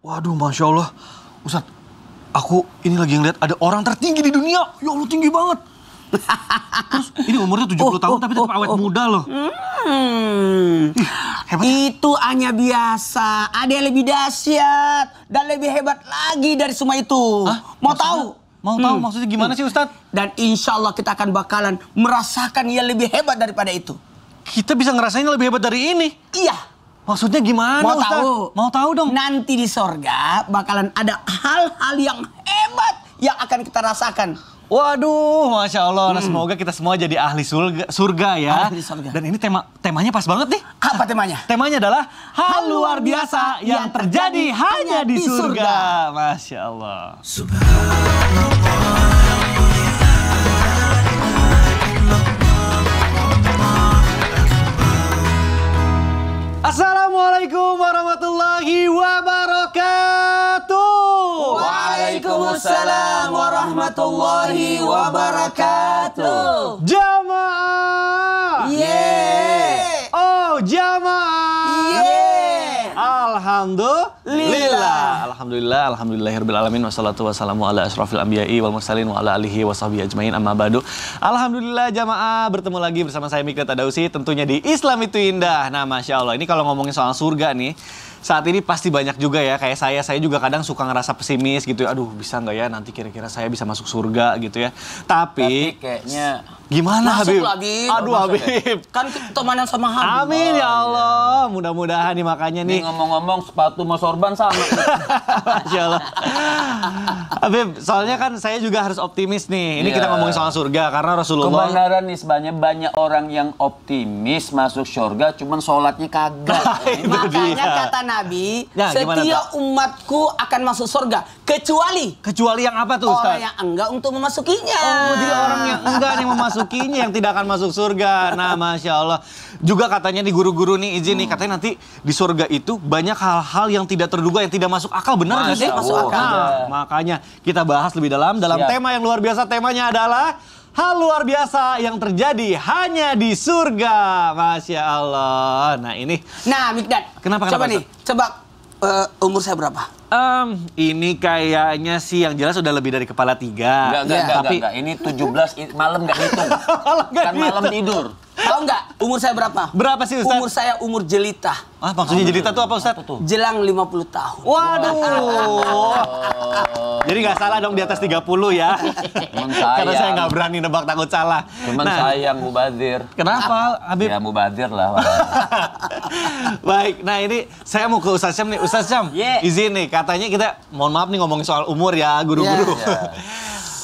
Waduh, Masya Allah. Ustadz, aku ini lagi ngeliat ada orang tertinggi di dunia. Ya Allah, tinggi banget. Terus ini umurnya 70 tahun tapi tetap awet muda loh. Ih, hebat. Itu hanya biasa. Ada yang lebih dahsyat dan lebih hebat lagi dari semua itu. Hah? Mau tahu? Mau tahu maksudnya gimana sih Ustadz? Dan insya Allah kita akan bakalan merasakan yang lebih hebat daripada itu. Kita bisa ngerasain lebih hebat dari ini. Iya. Maksudnya gimana Mau Ustadz? tahu? Mau tahu dong. Nanti di sorga bakalan ada hal-hal yang hebat yang akan kita rasakan. Waduh, Masya Allah. Nah, semoga kita semua jadi ahli surga ya. Ahli surga. Dan ini temanya pas banget nih. Apa temanya? Temanya adalah hal luar biasa yang terjadi hanya di surga. Masya Allah. Assalamualaikum warahmatullahi wabarakatuh. Waalaikumsalam warahmatullahi wabarakatuh. Jamaah. Yeay. Oh, jamaah. Yeay. Alhamdulillah. Alhamdulillahirabbil alamin wassalatu wassalamu ala asyrofil anbiya'i wal mursalin wa ala alihi wa sahbihi ajmain amma ba'du. Alhamdulillah jamaah, bertemu lagi bersama saya Mikdad Tadausi tentunya di Islam Itu Indah. Nah, Masya Allah, ini kalau ngomongin soal surga nih, saat ini pasti banyak juga ya kayak saya juga kadang suka ngerasa pesimis gitu ya. Aduh, bisa nggak ya nanti kira-kira saya bisa masuk surga gitu ya. Tapi kayaknya gimana Habib? Habib. Aduh Habib. Kan kita temenan sama Habib. Amin ya Allah. Mudah-mudahan nih makanya nih. ngomong-ngomong sepatu sama sorban sama. Masya Allah. Habib, soalnya kan saya juga harus optimis nih. Ini kita ngomongin soal surga karena Rasulullah. Kebenaran nih sebenarnya banyak orang yang optimis masuk surga, cuman sholatnya kagak. Makanya kata Nabi, Ya, gimana, setiap umatku akan masuk surga kecuali yang apa tuh Ustaz? orang yang enggak untuk memasukinya. Oh, jadi orang yang enggak yang memasukinya yang tidak akan masuk surga. Nah, Masya Allah. Juga katanya di guru-guru nih izin nih, katanya nanti di surga itu banyak hal-hal yang tidak terduga, yang tidak masuk akal. Benar nggak sih? Masuk akal. Nah, makanya kita bahas lebih dalam Siap. tema yang luar biasa. Temanya adalah hal luar biasa yang terjadi hanya di surga. Masya Allah. Nah, ini. Nah, Mikdad. Kenapa, Coba Ustaz? nih, coba umur saya berapa? Ini kayaknya sih yang jelas udah lebih dari kepala 3. Enggak. Ini 17 malam nggak hitung. Kan malam tidur. Tahu nggak umur saya berapa? Berapa sih Ustaz? Umur saya umur jelita. Ah, maksudnya jelita tuh apa Ustaz? Jelang 50 tahun. Waduh. Jadi nggak salah dong di atas 30 ya. Cuman Karena saya sayang. nggak berani nebak, takut salah. Cuman sayang mubazir. Kenapa Habib? Ya mubazir lah. Baik, nah ini saya mau ke Ustaz Syam nih. Ustaz Syam, izin nih. Katanya kita, mohon maaf nih ngomongin soal umur ya, guru-guru.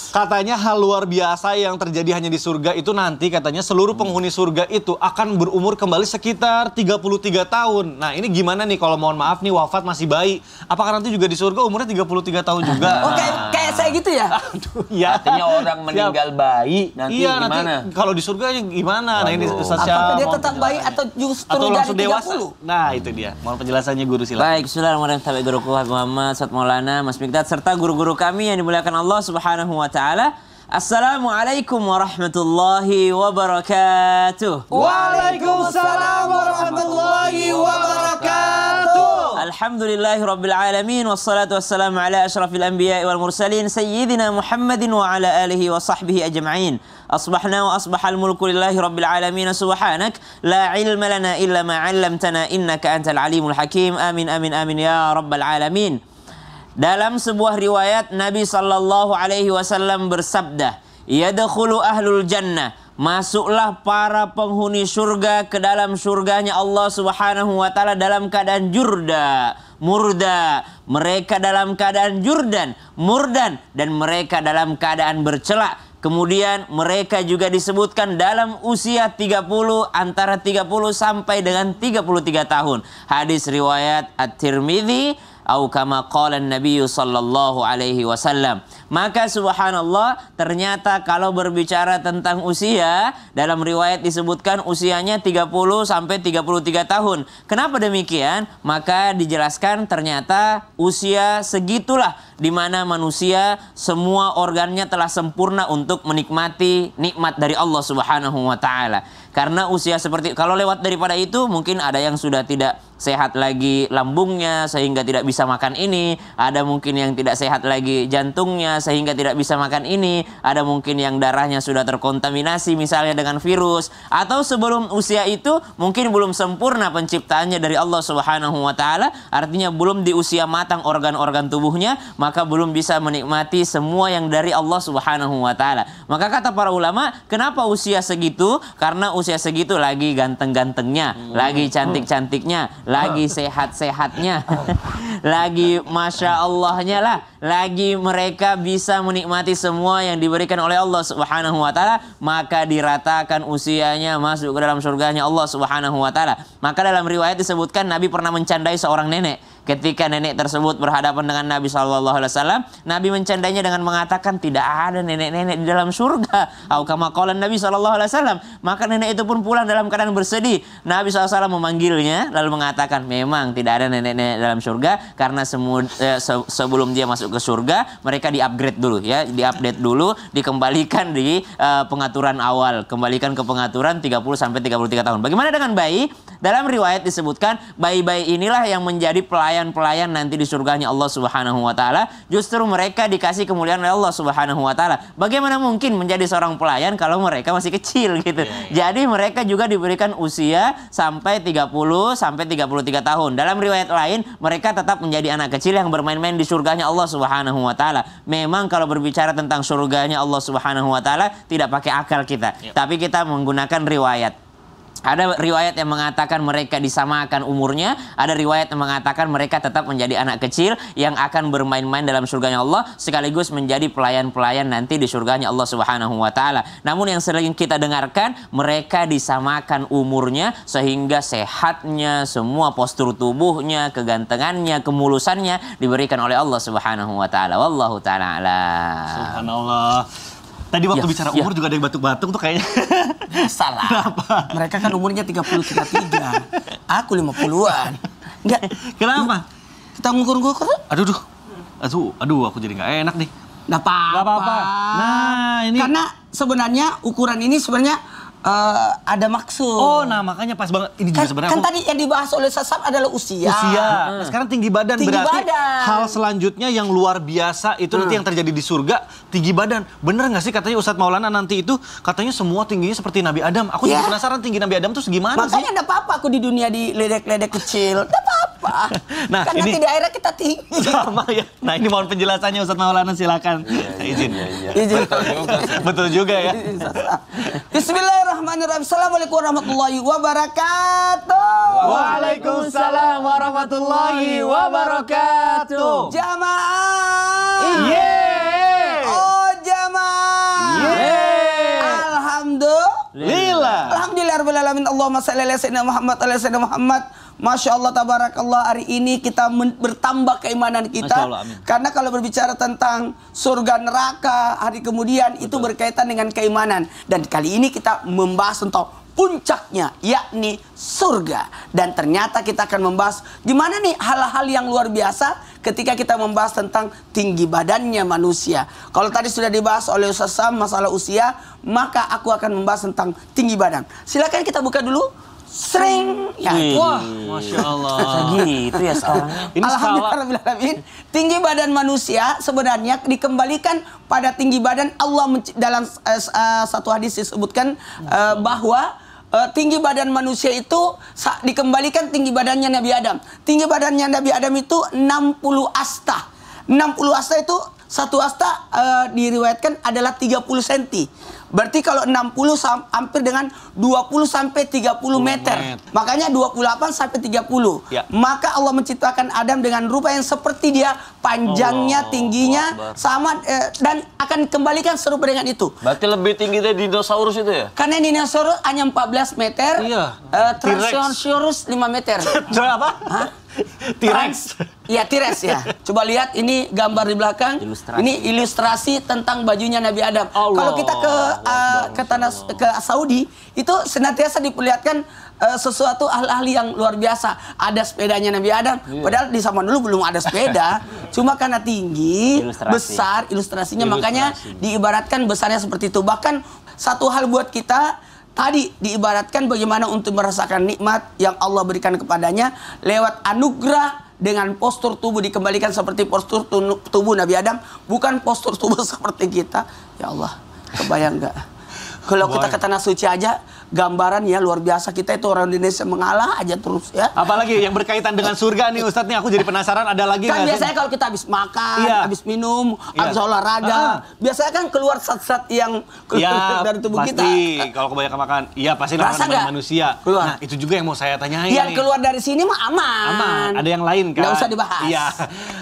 Katanya hal luar biasa yang terjadi hanya di surga itu nanti katanya seluruh penghuni surga itu akan berumur kembali sekitar 33 tahun. Nah, ini gimana nih kalau mohon maaf nih wafat masih bayi? Apakah nanti juga di surga umurnya 33 tahun juga? Oh, kayak saya gitu ya? Aduh, ya. Artinya orang meninggal bayi nanti Iya, gimana? nanti kalau di surga gimana? Nah, ini Ustaz Apakah Syam. dia tetap bayi atau justru Atau dari langsung dewasa? 30? Nah, itu dia. Mohon penjelasannya guru silakan. Baik, bismillahirrahmanirrahim. Tabi guruku Habib Muhammad, Ustaz Maulana, Mas Mikdad, serta guru-guru kami yang dimuliakan Allah Subhanahu wa Ta'ala. Assalamualaikum warahmatullahi wabarakatuh. Waalaikumsalam warahmatullahi wabarakatuh. Alhamdulillahi rabbil alamin, wassalatu wassalamu ala asyrafil anbiya'i wal mursalin sayyidina Muhammadin wa ala alihi wa sahbihi ajma'in. Asbahna wa asbahal mulku lillahi rabbil alamin, subhanak la ilma lana illa ma 'allamtana innaka antal alimul hakim. Amin amin amin ya rabbal alamin. Dalam sebuah riwayat Nabi sallallahu alaihi wasallam bersabda, "Yadkhulu ahlul jannah." Masuklah para penghuni surga ke dalam surganya Allah Subhanahu wa Ta'ala dalam keadaan murda. Mereka dalam keadaan murdan, dan mereka dalam keadaan bercelak. Kemudian mereka juga disebutkan dalam usia 30, antara 30 sampai dengan 33 tahun. Hadis riwayat At-Tirmidzi atau kama qala Nabi sallallahu alaihi wasallam. Maka subhanallah, ternyata kalau berbicara tentang usia, dalam riwayat disebutkan usianya 30 sampai 33 tahun. Kenapa demikian? Maka dijelaskan ternyata usia segitulah di mana manusia semua organnya telah sempurna untuk menikmati nikmat dari Allah Subhanahu wa Ta'ala. Karena usia seperti, kalau lewat daripada itu mungkin ada yang sudah tidak sehat lagi lambungnya sehingga tidak bisa makan ini, ada mungkin yang tidak sehat lagi jantungnya sehingga tidak bisa makan ini, ada mungkin yang darahnya sudah terkontaminasi misalnya dengan virus, atau sebelum usia itu mungkin belum sempurna penciptaannya dari Allah Subhanahu wa taala, artinya belum di usia matang organ-organ tubuhnya, maka belum bisa menikmati semua yang dari Allah Subhanahu wa taala. Maka kata para ulama, kenapa usia segitu? Karena usia segitu lagi ganteng-gantengnya, lagi cantik-cantiknya, lagi sehat-sehatnya, lagi Masya Allahnya lah, lagi mereka bisa menikmati semua yang diberikan oleh Allah Subhanahu wa taala, maka diratakan usianya masuk ke dalam surganya Allah Subhanahu wa taala. Maka dalam riwayat disebutkan Nabi pernah mencandai seorang nenek. Ketika nenek tersebut berhadapan dengan Nabi SAW, Nabi mencandainya dengan mengatakan tidak ada nenek-nenek di dalam surga. Atau kama qala Nabi SAW. Maka nenek itu pun pulang dalam keadaan bersedih. Nabi SAW memanggilnya lalu mengatakan memang tidak ada nenek-nenek dalam surga karena sebelum dia masuk ke surga mereka di-upgrade dulu ya, di-update dulu, dikembalikan di pengaturan awal, kembalikan ke pengaturan 30 sampai 33 tahun. Bagaimana dengan bayi? Dalam riwayat disebutkan bayi-bayi inilah yang menjadi pelayan-pelayan nanti di surganya Allah Subhanahu wa taala. Justru mereka dikasih kemuliaan oleh Allah Subhanahu wa taala. Bagaimana mungkin menjadi seorang pelayan kalau mereka masih kecil gitu. Jadi mereka juga diberikan usia sampai 30 sampai 33 tahun. Dalam riwayat lain mereka tetap menjadi anak kecil yang bermain-main di surganya Allah Subhanahu wa taala. Memang kalau berbicara tentang surganya Allah Subhanahu wa taala tidak pakai akal kita, tapi kita menggunakan riwayat. Ada riwayat yang mengatakan mereka disamakan umurnya, ada riwayat yang mengatakan mereka tetap menjadi anak kecil yang akan bermain-main dalam surganya Allah sekaligus menjadi pelayan-pelayan nanti di surganya Allah Subhanahu wa taala. Namun yang sering kita dengarkan mereka disamakan umurnya sehingga sehatnya, semua postur tubuhnya, kegantengannya, kemulusannya diberikan oleh Allah Subhanahu wa taala. Wallahu taala alam. Subhanallah. Tadi waktu bicara umur juga ada yang batuk-batuk tuh kayaknya. Salah. Kenapa? Mereka kan umurnya 30-33. Aku 50-an. Enggak. Kenapa? Kita ngukur-ngukur. Aduh, aku jadi nggak enak nih. Nggak apa-apa. Nah, ini. Karena sebenarnya ukuran ini sebenarnya ada maksud. Oh, nah makanya pas banget. Ini juga sebenarnya Kan tadi yang dibahas oleh Sasab adalah usia. Nah, sekarang tinggi badan. Tinggi berarti badan. hal selanjutnya yang luar biasa itu nanti yang terjadi di surga, tinggi badan. Bener nggak sih katanya Ustadz Maulana nanti itu katanya semua tingginya seperti Nabi Adam. Aku juga penasaran tinggi Nabi Adam tuh segimana sih? Makanya enggak apa-apa aku di dunia di ledek-ledek kecil. Enggak apa-apa. Nah, kan ini nanti di akhirat kita tinggi. sama ya. Nah, ini mohon penjelasannya Ustadz Maulana, silakan. Izin. Izin. Betul juga ya. Bismillahirrahmanirrahim. Assalamualaikum warahmatullahi wabarakatuh. Waalaikumsalam warahmatullahi wabarakatuh. Jamaah. Yeay. Oh jamaah. Yeay. Alhamdulillah. Alhamdulillah alamin. Allahumma shalli ala sayyidina Muhammad ala sayyidina Muhammad. Masya Allah tabarakallah, hari ini kita bertambah keimanan kita. Masya Allah, amin. Karena kalau berbicara tentang surga neraka hari kemudian itu berkaitan dengan keimanan. Dan kali ini kita membahas tentang puncaknya, yakni surga. Dan ternyata kita akan membahas gimana nih hal-hal yang luar biasa ketika kita membahas tentang tinggi badannya manusia. Kalau tadi sudah dibahas oleh Ustaz Sam masalah usia, maka aku akan membahas tentang tinggi badan. Silakan kita buka dulu. Sering ya. Wah, Masya Allah. Gitu ya sekarang. Ini skala. Alhamdulillah. Tinggi badan manusia sebenarnya dikembalikan pada tinggi badan Allah. Dalam satu hadis disebutkan bahwa tinggi badan manusia itu dikembalikan tinggi badannya Nabi Adam. Tinggi badannya Nabi Adam itu 60 asta. 60 asta itu satu asta diriwayatkan adalah 30 cm. Berarti kalau 60 hampir dengan 20 sampai 30 meter. Makanya 28 sampai 30. Ya. Maka Allah menciptakan Adam dengan rupa yang seperti dia, panjangnya, tingginya sama dan akan kembalikan serupa dengan itu. Berarti lebih tinggi dari dinosaurus itu ya? Karena dinosaurus hanya 14 meter, Iya. Tyrannosaurus 5 meter. Apa? Hah? T-Rex. Iya, T-Rex ya. Coba lihat ini gambar di belakang. Ilustrasi. Ini ilustrasi tentang bajunya Nabi Adam. Kalau kita ke Saudi, itu senantiasa diperlihatkan sesuatu hal-hal yang luar biasa. Ada sepedanya Nabi Adam. Padahal di zaman dulu belum ada sepeda. Cuma karena tinggi, besar ilustrasinya, makanya diibaratkan besarnya seperti itu. Bahkan satu hal buat kita, tadi diibaratkan bagaimana untuk merasakan nikmat yang Allah berikan kepadanya lewat anugerah dengan postur tubuh dikembalikan seperti postur tubuh Nabi Adam, bukan postur tubuh seperti kita. Ya Allah, kebayang nggak? Kalau kita ke Tanah Suci aja, gambaran ya luar biasa. Kita itu orang Indonesia mengalah aja terus ya. Apalagi yang berkaitan dengan surga nih Ustadz nih, aku jadi penasaran ada lagi Kan nggak biasanya sih? kalau kita habis makan, Iya. habis minum, Iya. habis olahraga, biasanya kan keluar zat-zat yang keluar dari tubuh pasti. kita. Kalau kebanyakan makan, iya pasti Rasa namanya nggak? manusia. Keluar. Nah itu juga yang mau saya tanyain Yang nih. keluar dari sini mah aman. Aman, ada yang lain kan? Nggak usah dibahas. Iya.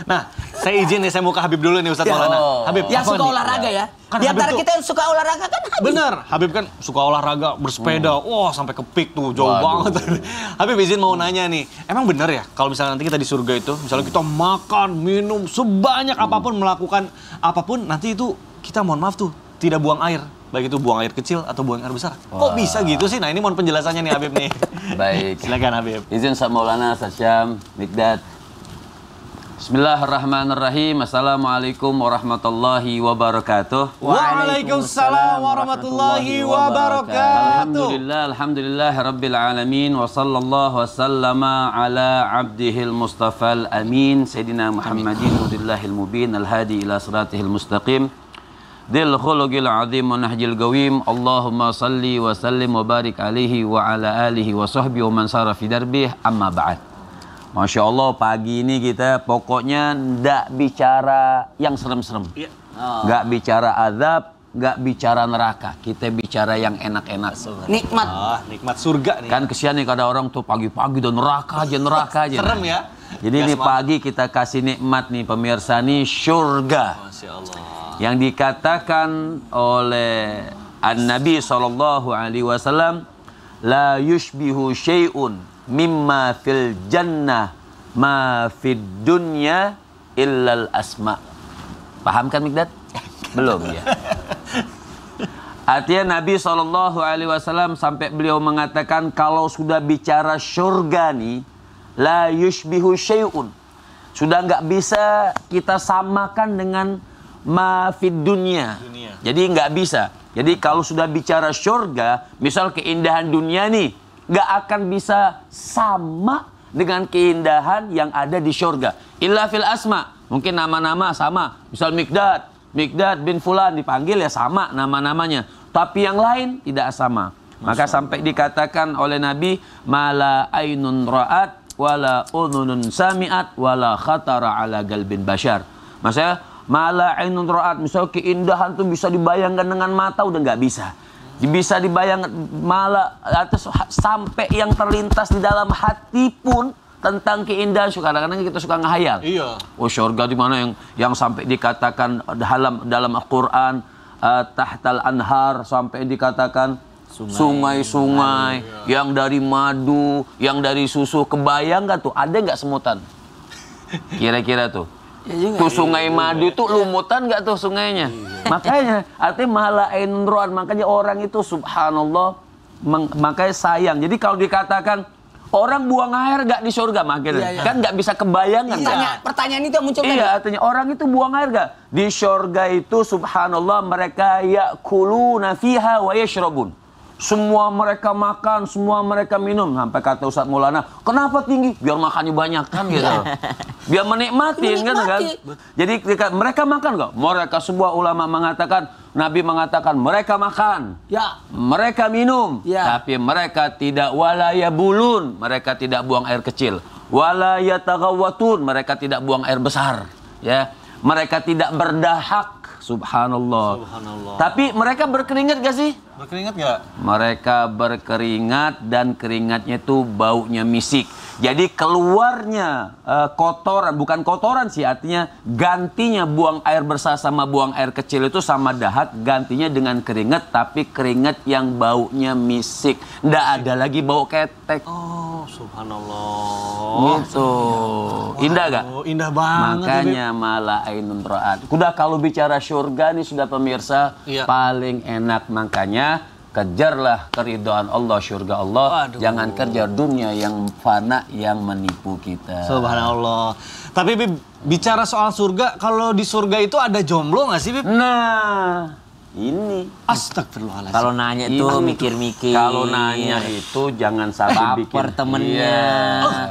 Nah, saya izin nih, saya mau ke Habib dulu nih Ustadz Ya. Maulana. Habib, Yang apa suka nih? olahraga ya. Kan Di antara Habib tuh- kita yang suka olahraga kan Habib. Bener, Habib kan suka olahraga, bersepeda, wah sampai ke peak tuh, jauh Waduh. banget. Habib izin mau nanya nih, emang bener ya kalau misalnya nanti kita di surga itu, misalnya kita makan, minum, sebanyak apapun, melakukan apapun, nanti itu kita mohon maaf tuh, tidak buang air. Baik itu buang air kecil atau buang air besar. Kok bisa gitu sih? Nah ini mohon penjelasannya nih Habib nih. Baik. Silakan Habib. Izin Ustaz Maulana, Ustaz Syam, Mikdad. Bismillahirrahmanirrahim. Assalamualaikum warahmatullahi wabarakatuh. Waalaikumsalam warahmatullahi wabarakatuh. Alhamdulillah rabbil alamin wa sallallahu wasallama ala abdihil mustafal amin Sayyidina Muhammadin nurillahil mubin al-hadi ila siratihil mustaqim dil khuluqil azim wa nahjil gawim. Allahumma salli wa sallim wa barik alaihi wa ala alihi wa sahbihi wa man sara fi darbih, amma ba'd. Masya Allah, pagi ini kita pokoknya ndak bicara yang serem-serem. Iya. Nggak bicara azab, nggak bicara neraka. Kita bicara yang enak-enak. Nikmat. Ah, nikmat surga nih. Kan kesian nih ada orang tuh pagi-pagi udah neraka aja. Serem ya. Jadi Gas nih banget. pagi kita kasih nikmat nih pemirsa nih surga. Masya Allah. Yang dikatakan oleh An-Nabi SAW, la yushbihu syai'un mimma fil jannah ma fid dunya illal asma. Paham kan Mikdad? Belum ya. Artinya Nabi SAW sampai beliau mengatakan kalau sudah bicara surga nih, la yushbihu syai'un. Sudah nggak bisa kita samakan dengan ma fid dunya. Jadi nggak bisa. Jadi kalau sudah bicara surga, misal keindahan dunia nih, nggak akan bisa sama dengan keindahan yang ada di surga. Illa fil asma. Mungkin nama-nama sama. Misal Mikdad bin Fulan dipanggil ya sama nama-namanya. Tapi yang lain tidak sama. Maka sampai dikatakan oleh Nabi, mala ainun ra'at wala udhunun sami'at wala khatara ala galbin bashar. Maksudnya mala ainun ra'at, misal keindahan tuh bisa dibayangkan dengan mata udah nggak bisa. Bisa dibayangkan malah atas sampai yang terlintas di dalam hati pun tentang keindahan. Kadang-kadang kita suka ngehayal. Iya. Oh surga di mana yang sampai dikatakan dalam Al-Qur'an tahtal anhar, sampai dikatakan sungai-sungai yang dari madu, yang dari susu. Kebayang nggak tuh? Ada nggak semutan? Kira-kira tuh. Tuh sungai madu tuh lumutan nggak tuh sungainya? Makanya artinya malah ainun, makanya orang itu subhanallah makanya sayang. Jadi kalau dikatakan orang buang air nggak di surga, makanya kan nggak bisa kebayangan. Pertanyaan itu yang muncul tadi. Iya, artinya orang itu buang air nggak di surga itu subhanallah mereka yakuluna fiha wa yashrabun. Semua mereka makan, semua mereka minum. Sampai kata Ustadz Maulana, kenapa tinggi? Biar makannya banyak kan gitu. Biar menikmatin kan. Jadi mereka makan nggak? Mereka sebuah ulama mengatakan, Nabi mengatakan mereka makan. Ya. Mereka minum. Ya. Tapi mereka tidak walayabulun. Mereka tidak buang air kecil. Walayatagawatun. Mereka tidak buang air besar. Ya. Mereka tidak berdahak. Subhanallah. Tapi mereka berkeringat gak sih? Berkeringat nggak? Mereka berkeringat dan keringatnya itu baunya misik. Jadi keluarnya kotoran, bukan kotoran sih, artinya gantinya buang air besar sama buang air kecil itu sama dahat, gantinya dengan keringat, tapi keringat yang baunya misik. Nggak ada lagi bau ketek. Oh, subhanallah. Gitu. Indah gak? Oh, indah banget. Makanya malah ainun ra'at. Udah kalau bicara surga nih sudah pemirsa, Iya. paling enak. Makanya kejarlah keridhaan Allah, surga Allah. Waduh. Jangan kejar dunia yang fana yang menipu kita. Subhanallah. Tapi Bib, bicara soal surga, kalau di surga itu ada jomblo nggak sih Bib? Nah, Ini. Astagfirullahaladzim. Kalau nanya tuh mikir-mikir. Kalau nanya itu jangan sampai bikin. baper temennya.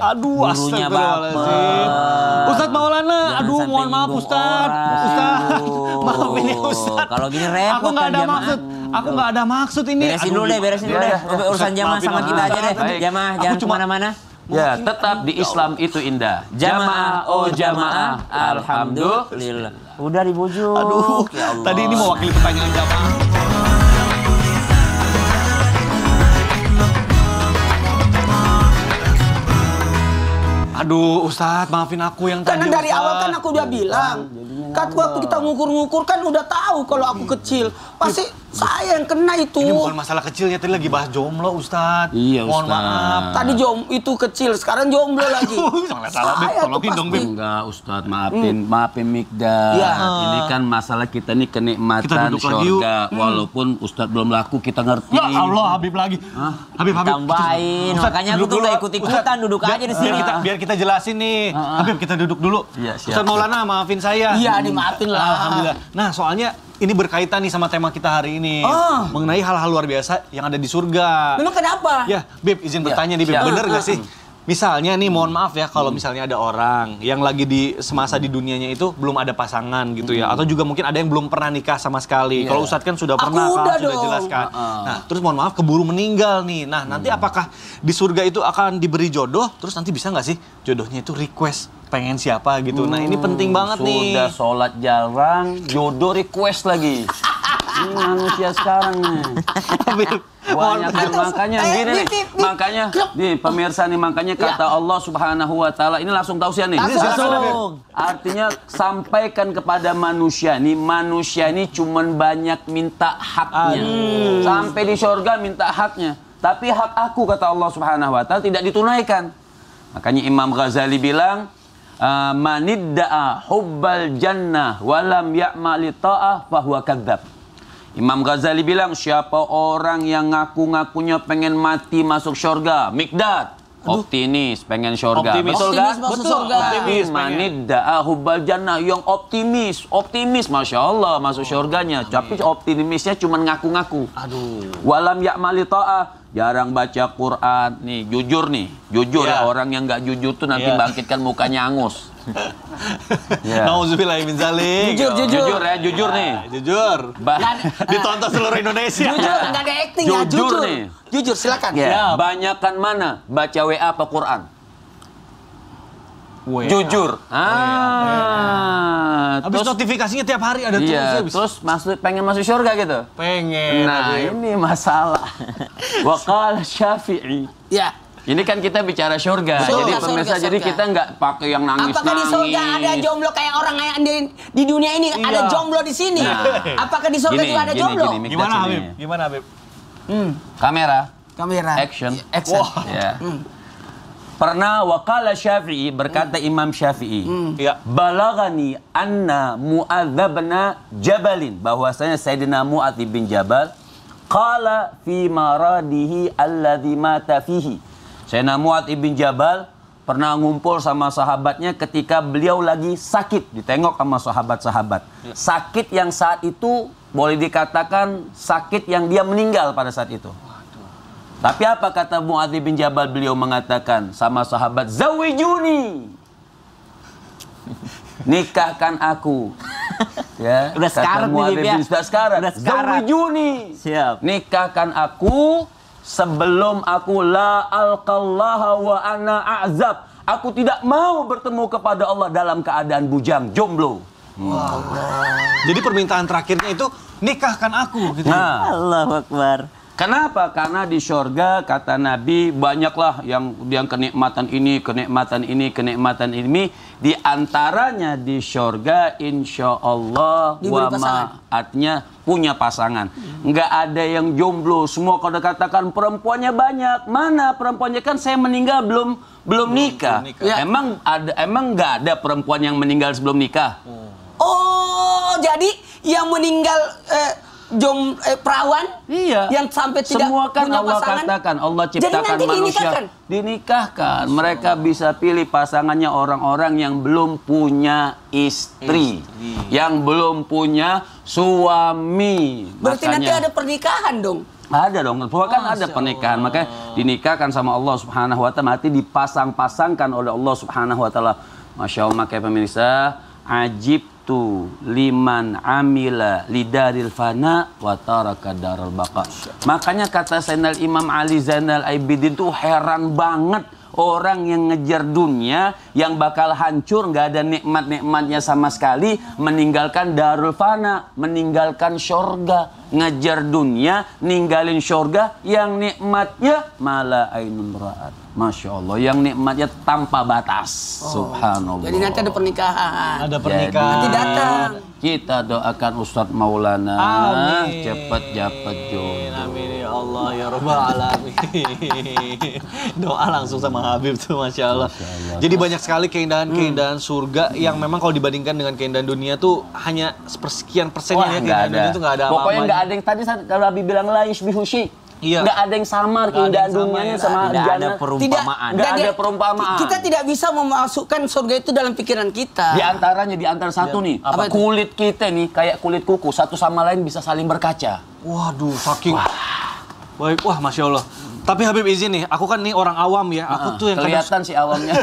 Aduh, Gurunya astagfirullahaladzim. baper. Ustadz Maulana, Jangan aduh sampai mohon maaf nyinggung Ustadz. orang. Ustadz, Aduh. maafin ya Ustadz. Kalau gini repot Aku nggak kan ada jamaah. maksud. Aku nggak ada maksud ini. Beresin dulu deh, beresin dulu deh. Urusan Ustadz, jamaah maafin sama aku. kita aja deh. Baik. Jamaah, Aku jangan cuma- kemana-mana. Ya, tetap di Islam itu indah. Jamaah, oh jamaah, alhamdulillah. Udah dibujuk. Aduh, Ya Allah. tadi ini mewakili pertanyaan jamaah. Aduh, Ustadz, maafin aku yang Karena tadi. dari awal kan Ustadz. aku udah bilang. Kan waktu kita ngukur-ngukur kan udah tahu kalau aku kecil. Pasti saya yang kena itu. Ini bukan masalah kecilnya, tadi lagi bahas jomblo, Ustadz. Iya, Mohon Ustadz. maaf. Tadi itu kecil, sekarang jomblo lagi. Jangan salah, Beb. Saya tuh Tolongin dong, pasti. Beb. Enggak, Ustadz, maafin Mikdad. Iya. Ini kan masalah kita nih Kita kenikmatan duduk lagi yuk. surga. Walaupun Ustadz belum laku, kita ngerti. Ya Allah, Habib lagi. Habib. Tambahin, Ustadz, makanya aku duduk tuh dulu. nggak ikut-ikutan, Ustadz, duduk aja di sini. Biar kita jelasin nih. Habib, kita duduk dulu. Iya, siap, Ustadz Maulana, maafin saya. Iya, dimaafin lah. Alhamdulillah. Nah, soalnya ini berkaitan nih sama tema kita hari ini. Oh. Mengenai hal-hal luar biasa yang ada di surga. Memang kenapa? Ya, Beb, izin bertanya nih, Beb. siap. Bener gak sih? Misalnya nih, mohon maaf ya kalau misalnya ada orang yang lagi di semasa di dunianya itu belum ada pasangan gitu ya. Atau juga mungkin ada yang belum pernah nikah sama sekali. Kalau Ustadz kan sudah Aku pernah udah kan, sudah dong. jelaskan. Nah, terus mohon maaf keburu meninggal nih. Nah, nanti apakah di surga itu akan diberi jodoh? Terus nanti bisa nggak sih jodohnya itu request pengen siapa gitu. Nah, ini penting banget nih. Sudah sholat jarang, jodoh request lagi. Ini manusia sekarang nih. Habib, Banyak Terus, makanya gini nih, makanya nih pemirsa nih makanya kata Allah Subhanahu wa taala ini langsung tausiah nih. Langsung. Artinya sampaikan kepada manusia ini cuman banyak minta haknya. Sampai di surga minta haknya. Tapi hak aku kata Allah Subhanahu wa taala tidak ditunaikan. Makanya Imam Ghazali bilang manidda'a hubbal jannah walam ya'mali ta'ah fahuwa kadzdzab. Imam Ghazali bilang, siapa orang yang ngaku-ngakunya pengen mati masuk surga? Mikdad. Optimis, pengen surga. Optimis. Betul Optimis kan? masuk Betul, surga. optimis. Manidda'a hubbal jannah, yang optimis, Masya Allah masuk surganya. Tapi optimisnya cuma ngaku-ngaku. Aduh. Walam ya'mali ta'ah, jarang baca Quran. Nih, jujur Ya. ya. Orang yang nggak jujur tuh nanti Ya. bangkitkan mukanya angus. Ya. Nauzubillah min zalik. Jujur nih. Jujur. Ditonton seluruh Indonesia. Jujur, nggak ada acting ya, Jujur jujur. nih. Jujur, silakan. Ya, banyakan mana? Baca WA apa Quran? Jujur. Habis notifikasinya tiap hari ada Iya, terus. terus pengen masuk surga gitu. Pengen. Nah, Habib. ini masalah. Wa qala Syafi'i. Ya. Ini kan kita bicara surga. Surga, Jadi surga, pemirsa, jadi surga. kita nggak pakai yang nangis-nangis. Apakah di surga ada jomblo kayak orang yang di dunia ini ada jomblo di sini? Nah. Apakah di surga juga ada jomblo? Mikdad Gimana sini. Habib? Gimana Habib? Kamera, Kamera. action. Action. Ya. Pernah waqala Syafi'i, berkata Imam Syafi'i, Iya. balagani anna mu'adzabna jabalin, bahwasanya Sayyidina Mu'adz bin Jabal qala fi maradihi alladhi mata fihi. Sayyidina Mu'adz bin Jabal pernah ngumpul sama sahabatnya ketika beliau lagi sakit, ditengok sama sahabat-sahabat. Sakit yang saat itu boleh dikatakan sakit yang dia meninggal pada saat itu. Tapi apa kata Mu'adz bin Jabal? Beliau mengatakan sama sahabat, zawijuni, nikahkan aku. Ya, Udah kata sekarat nih, Mu'adz Bib, ya. bin Sudah sekarat. Udah sekarat. Zawijuni, Siap. nikahkan aku sebelum aku la alqallaha wa ana a'zab. Aku tidak mau bertemu kepada Allah dalam keadaan bujang, jomblo. Jadi permintaan terakhirnya itu nikahkan aku gitu. Nah, Allahu Akbar. kenapa? Karena di surga kata Nabi banyaklah yang kenikmatan ini, kenikmatan ini. Di antaranya di surga insya Allah Diberi pasangan. artinya punya pasangan. Nggak ada yang jomblo. Semua kalau katakan perempuannya banyak. Mana perempuannya, kan saya meninggal belum nikah. nikah. Ya. Emang nggak ada perempuan yang meninggal sebelum nikah? Oh, jadi yang meninggal perawan Iya. Yang sampai tidak semua kan punya Allah pasangan. katakan, Allah Jadi ciptakan nanti manusia. Dinikahkan. Mereka bisa pilih pasangannya orang-orang yang belum punya istri. Yang belum punya suami. Berarti nanti Makanya- ada pernikahan dong. Ada dong, bahkan ada pernikahan, makanya dinikahkan sama Allah Subhanahu wa taala, nanti dipasang-pasangkan oleh Allah Subhanahu wa taala. Masya Allah, makanya pemirsa, ajibtu liman amila lidaril fana wa taraka daral baqa. Makanya kata Sayyidina Imam Ali Zainal Abidin tuh heran banget orang yang ngejar dunia yang bakal hancur, nggak ada nikmat-nikmatnya sama sekali, meninggalkan darul fana, meninggalkan syurga. Ngejar dunia, ninggalin syurga yang nikmatnya mala ainun ra'at. Masya Allah, yang nikmatnya tanpa batas. Subhanallah. Jadi nanti ada pernikahan. Ada pernikahan. Nanti datang. Kita doakan Ustadz Maulana Amin. cepet-cepet jodoh. Amin ya Allah ya Rabbal Alamin. Doa langsung sama Habib tuh, Masya Allah. Jadi banyak sekali keindahan-keindahan surga yang memang kalau dibandingkan dengan keindahan dunia tuh hanya sepersekian persennya Wah, ya, nggak keindahan ada. dunia itu nggak ada Pokoknya apa-apanya. nggak ada yang tadi kalau Habib bilang la yusbihu syai'. Iya. Nggak ada yang sama ada keindahan yang sama, dunianya ya. sama Tidak ada jannah. perumpamaan. Nggak ada perumpamaan. Kita tidak bisa memasukkan surga itu dalam pikiran kita. Di antaranya, di antara satu nih, Apa itu? kulit kita nih kayak kulit kuku, satu sama lain bisa saling berkaca. Waduh, saking. Baik, wah Masya Allah. Tapi Habib izin nih, aku kan nih orang awam ya. Aku tuh yang kadang Kelihatan sih awamnya.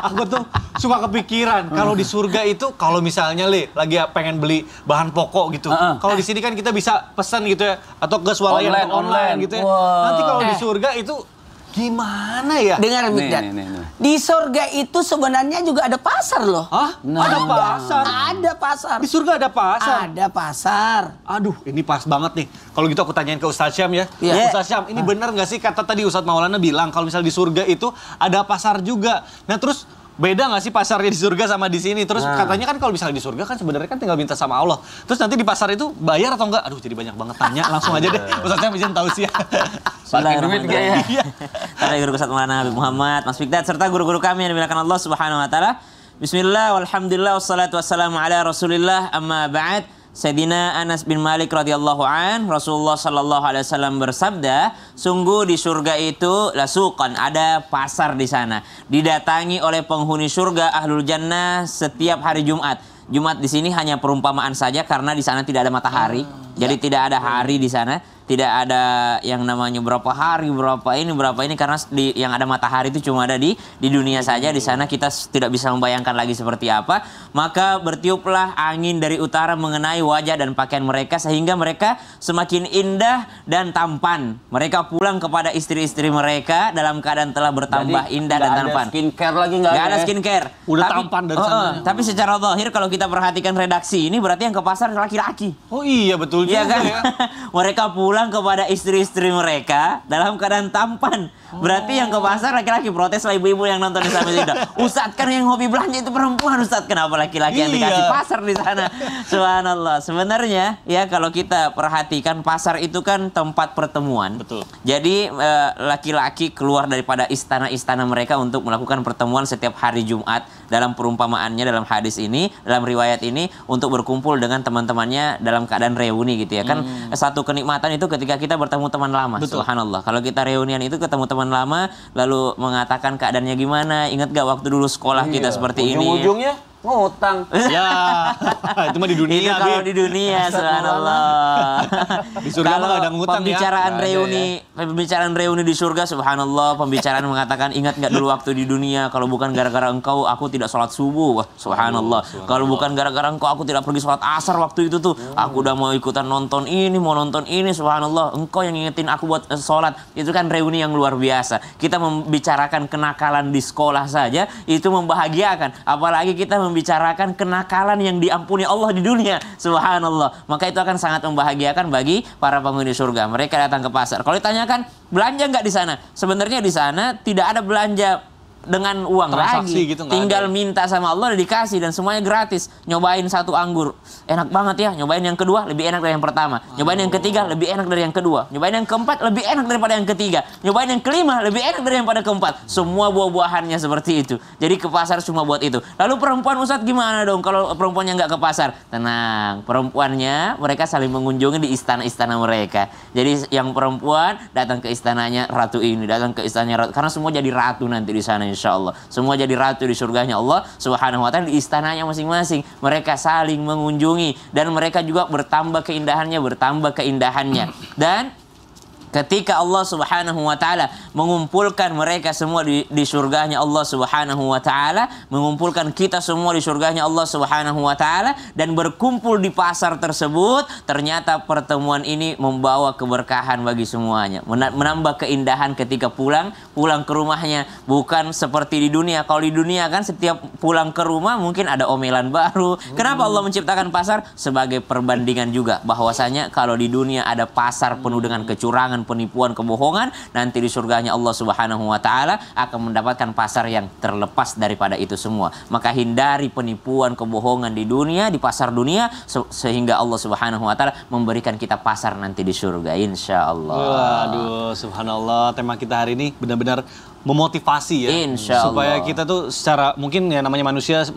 aku tuh suka kepikiran kalau di surga itu kalau misalnya lagi pengen beli bahan pokok gitu. Kalau di sini kan kita bisa pesan gitu ya atau ke swalayan Online, atau online online. gitu ya. Wah. Nanti kalau di surga itu gimana ya? Dengar Mikdad. nih. Di surga itu sebenarnya juga ada pasar loh. Hah? Ada pasar. Ada pasar. Di surga ada pasar. Ada pasar. Aduh, ini pas banget nih. Kalau gitu aku tanyain ke Ustadz Syam ya. Iya. Ustadz Syam, ini benar nggak sih kata tadi Ustadz Maulana bilang kalau misalnya di surga itu ada pasar juga. Nah terus beda nggak sih pasarnya di surga sama di sini? Terus katanya kan kalau misalnya di surga kan sebenarnya kan tinggal minta sama Allah. Terus nanti di pasar itu bayar atau enggak? Aduh, jadi banyak banget tanya. Langsung aja deh. Ustadz Syam izin tahu sih ya. Pakai duit gak ya? Para guru Ustadz Maulana Habib Muhammad, Mas Mikdad serta guru-guru kami yang dimuliakan Allah Subhanahu wa taala. Bismillah walhamdulillah wassalatu wassalamu ala Rasulillah amma ba'd. Sayyidina Anas bin Malik radhiyallahu an, Rasulullah sallallahu alaihi wasallam bersabda, sungguh di surga itu lasuqan, ada pasar di sana. Didatangi oleh penghuni surga ahlul jannah setiap hari Jumat. Jumat di sini hanya perumpamaan saja karena di sana tidak ada matahari. Jadi tidak ada hari di sana, tidak ada yang namanya berapa hari, berapa ini karena yang ada matahari itu cuma ada di dunia saja. Di sana kita tidak bisa membayangkan lagi seperti apa. Maka bertiuplah angin dari utara mengenai wajah dan pakaian mereka sehingga mereka semakin indah dan tampan. Mereka pulang kepada istri-istri mereka dalam keadaan telah bertambah indah dan tampan. Ada skincare lagi nggak Nggak ada ya? skincare. Udah tampan dari sana. Tapi secara zahir kalau kita perhatikan redaksi ini berarti yang ke pasar laki-laki. Oh iya betul Iya juga kan? ya. Mereka pulang kepada istri-istri mereka dalam keadaan tampan. Berarti yang ke pasar laki-laki, protes lah ibu-ibu yang nonton di sana. Ustadz kan yang hobi belanja itu perempuan, Ustadz kenapa laki-laki yang dikasih Iya. pasar di sana? Subhanallah. Sebenarnya ya kalau kita perhatikan pasar itu kan tempat pertemuan. Betul. Jadi laki-laki keluar daripada istana-istana mereka untuk melakukan pertemuan setiap hari Jumat dalam perumpamaannya dalam hadis ini, dalam riwayat ini untuk berkumpul dengan teman-temannya dalam keadaan reuni gitu ya. Kan satu kenikmatan itu ketika kita bertemu teman lama. Betul. Subhanallah. Kalau kita reunian itu ketemu teman lama lalu mengatakan keadaannya gimana, ingat gak waktu dulu sekolah kita seperti ini? Ujung-ujungnya ngutang. Ya, itu mah di dunia. Itu kalau Bib. di dunia, subhanallah. Di surga mah nggak ada ngutang ya. pembicaraan Nggak ada reuni, pembicaraan reuni di surga, subhanallah. Pembicaraan mengatakan, ingat nggak dulu waktu di dunia? Kalau bukan gara-gara engkau, aku tidak sholat subuh. Wah, subhanallah. Kalau bukan gara-gara engkau, aku tidak pergi sholat asar waktu itu tuh. Aku udah mau ikutan nonton ini, mau nonton ini, subhanallah. Engkau yang ngingetin aku buat sholat. Itu kan reuni yang luar biasa. Kita membicarakan kenakalan di sekolah saja, itu membahagiakan. Apalagi kita membicarakan kenakalan yang diampuni Allah di dunia, subhanallah. Maka itu akan sangat membahagiakan bagi para penghuni surga. Mereka datang ke pasar. Kalau ditanyakan belanja nggak di sana, sebenarnya di sana tidak ada belanja dengan uang Transaksi lagi. gitu nggak Tinggal ada. minta sama Allah udah dikasih dan semuanya gratis. Nyobain satu anggur, enak banget ya. Nyobain yang kedua lebih enak dari yang pertama. Nyobain yang ketiga lebih enak dari yang kedua. Nyobain yang keempat lebih enak daripada yang ketiga. Nyobain yang kelima lebih enak dari yang pada keempat. Semua buah-buahannya seperti itu. Jadi ke pasar cuma buat itu. Lalu perempuan Ustadz gimana dong kalau perempuannya nggak ke pasar? Tenang, perempuannya mereka saling mengunjungi di istana-istana mereka. Jadi yang perempuan datang ke istananya ratu ini, datang ke istananya ratu. Karena semua jadi ratu nanti di sana insya Allah. Semua jadi ratu di surganya Allah Subhanahu wa ta'ala di istananya masing-masing. Mereka saling mengunjungi dan mereka juga bertambah keindahannya. Dan ketika Allah Subhanahu wa taala mengumpulkan mereka semua di surganya Allah Subhanahu wa taala, mengumpulkan kita semua di surganya Allah Subhanahu wa taala dan berkumpul di pasar tersebut, ternyata pertemuan ini membawa keberkahan bagi semuanya, menambah keindahan ketika pulang ke rumahnya, bukan seperti di dunia. Kalau di dunia kan setiap pulang ke rumah mungkin ada omelan baru. Kenapa Allah menciptakan pasar? Sebagai perbandingan juga bahwasanya kalau di dunia ada pasar penuh dengan kecurangan, penipuan, kebohongan, nanti di surganya Allah Subhanahu wa taala akan mendapatkan pasar yang terlepas daripada itu semua. Maka hindari penipuan, kebohongan di dunia, di pasar dunia, sehingga Allah Subhanahu wa taala memberikan kita pasar nanti di surga insyaallah. Waduh, subhanallah, tema kita hari ini benar-benar memotivasi ya. Insya supaya Allah. kita tuh secara, mungkin ya namanya manusia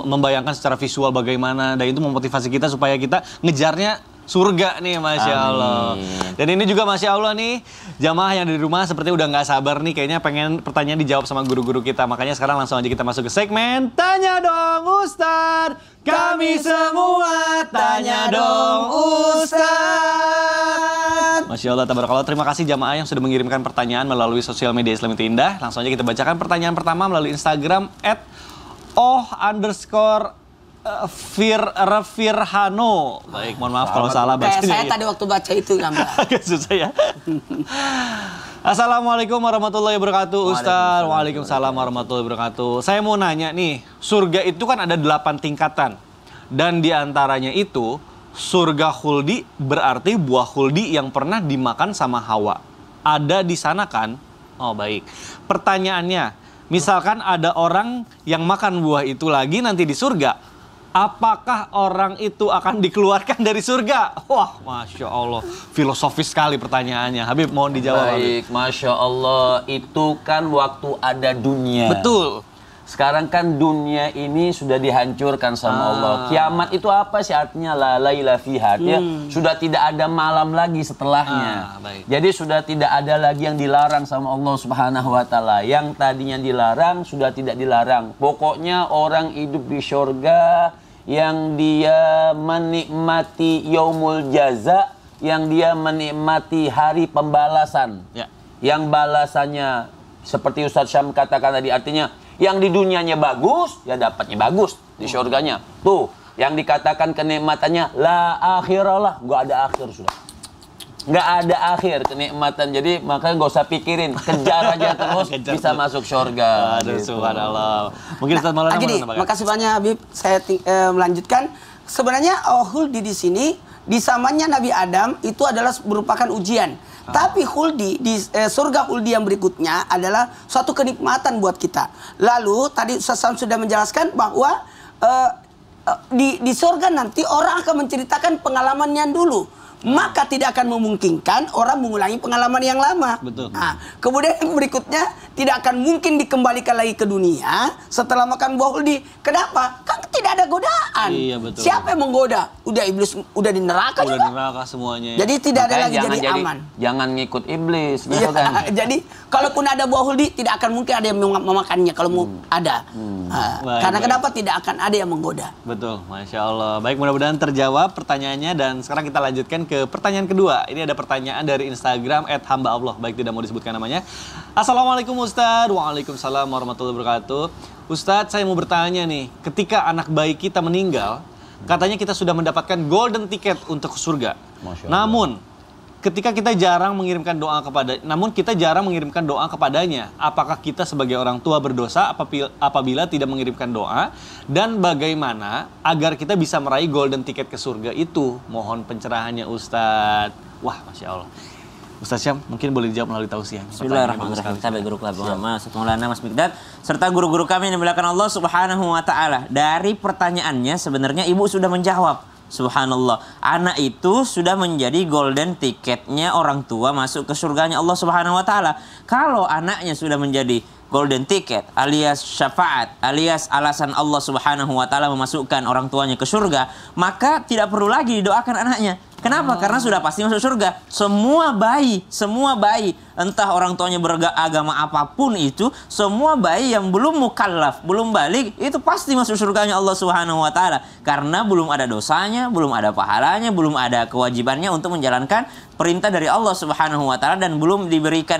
membayangkan secara visual bagaimana, dan itu memotivasi kita supaya kita ngejarnya surga nih, Masya Allah. Dan ini juga Masya Allah nih, jamaah yang ada di rumah seperti udah nggak sabar nih, kayaknya pengen pertanyaan dijawab sama guru-guru kita. Makanya sekarang langsung aja kita masuk ke segmen Tanya Dong Ustadz. Kami semua tanya dong Ustadz. Masya Allah, tabarakallah. Terima kasih jamaah yang sudah mengirimkan pertanyaan melalui sosial media Islam Itu Indah. Langsung aja kita bacakan pertanyaan pertama melalui Instagram @oh_Firhano. Baik, mohon maaf kalau salah Kayak bacanya. saya tadi waktu baca itu gambar. Agak susah ya. Assalamualaikum warahmatullahi wabarakatuh, Ustaz. Waalaikumsalam warahmatullahi wabarakatuh. Saya mau nanya nih, surga itu kan ada 8 tingkatan. Dan diantaranya itu, surga khuldi berarti buah khuldi yang pernah dimakan sama Hawa. Ada di sana kan? Oh baik. Pertanyaannya, misalkan ada orang yang makan buah itu lagi nanti di surga, apakah orang itu akan dikeluarkan dari surga? Wah, Masya Allah. Filosofis sekali pertanyaannya. Habib, mohon dijawab. Baik, Masya Allah. Itu kan waktu ada dunia. Betul. Sekarang kan dunia ini sudah dihancurkan sama Allah. Kiamat itu apa sih artinya? La laila fiha. Ya, sudah tidak ada malam lagi setelahnya. Baik. Jadi sudah tidak ada lagi yang dilarang sama Allah Subhanahu wa taala. Yang tadinya dilarang sudah tidak dilarang. Pokoknya orang hidup di surga yang dia menikmati yaumul jaza, yang dia menikmati hari pembalasan. Ya. Yang balasannya seperti Ustadz Syam katakan tadi, artinya yang di dunianya bagus, ya dapatnya bagus di surganya. Tuh, yang dikatakan kenikmatannya la akhiralah, nggak ada akhir sudah. Nggak ada akhir kenikmatan. Jadi makanya nggak usah pikirin, kejar aja terus bisa masuk surga. Aduh, gitu. subhanallah. Mungkin Ustaz Maulana Gini, mau nambahkan? makasih banyak Habib. Saya melanjutkan. Sebenarnya khuldi di sini di zamannya Nabi Adam itu adalah merupakan ujian. Tapi khuldi di surga khuldi yang berikutnya adalah suatu kenikmatan buat kita. Lalu tadi Ustaz Sam sudah menjelaskan bahwa di surga nanti orang akan menceritakan pengalamannya dulu. Maka tidak akan memungkinkan orang mengulangi pengalaman yang lama. Betul. Nah, kemudian yang berikutnya tidak akan mungkin dikembalikan lagi ke dunia setelah makan buah khuldi. Kenapa? Kan tidak ada godaan. Iya, betul. Siapa yang menggoda? Udah iblis udah di neraka Udah juga. di neraka semuanya. Jadi tidak ada Makanya lagi jadi aman. Jangan ngikut iblis, Iya, gitu kan? jadi kalaupun ada buah khuldi tidak akan mungkin ada yang memakannya kalau mau ada. Baik, Karena baik. kenapa tidak akan ada yang menggoda? Betul, Masya Allah. Baik, mudah-mudahan terjawab pertanyaannya. Dan sekarang kita lanjutkan ke pertanyaan kedua. Ini ada pertanyaan dari Instagram @hamba_Allah. Baik, tidak mau disebutkan namanya. Assalamualaikum Ustadz. Waalaikumsalam warahmatullahi wabarakatuh. Ustadz, saya mau bertanya nih. Ketika anak bayi kita meninggal, katanya kita sudah mendapatkan golden ticket untuk ke surga. Masya Allah. Namun kita jarang mengirimkan doa kepadanya. Apakah kita sebagai orang tua berdosa apabila tidak mengirimkan doa? Dan bagaimana agar kita bisa meraih golden ticket ke surga itu? Mohon pencerahannya Ustadz. Wah, Masya Allah. Ustaz Syam mungkin boleh dijawab melalui tausiah. Bismillahirrahmanirrahim. Tabi guru kami Muhammad Maulana Mas Mikdad serta guru-guru kami yang dimuliakan Allah Subhanahu wa taala. Dari pertanyaannya sebenarnya Ibu sudah menjawab. Subhanallah. Anak itu sudah menjadi golden ticketnya orang tua masuk ke surganya Allah Subhanahu wa taala. Kalau anaknya sudah menjadi golden ticket alias syafaat alias alasan Allah Subhanahu wa taala memasukkan orang tuanya ke surga, maka tidak perlu lagi didoakan anaknya. Kenapa? Karena sudah pasti masuk surga. Semua bayi, entah orang tuanya beragama apapun itu, semua bayi yang belum mukallaf, belum balik, itu pasti masuk surganya Allah Subhanahu wa taala. Karena belum ada dosanya, belum ada pahalanya, belum ada kewajibannya untuk menjalankan perintah dari Allah Subhanahu wa taala dan belum diberikan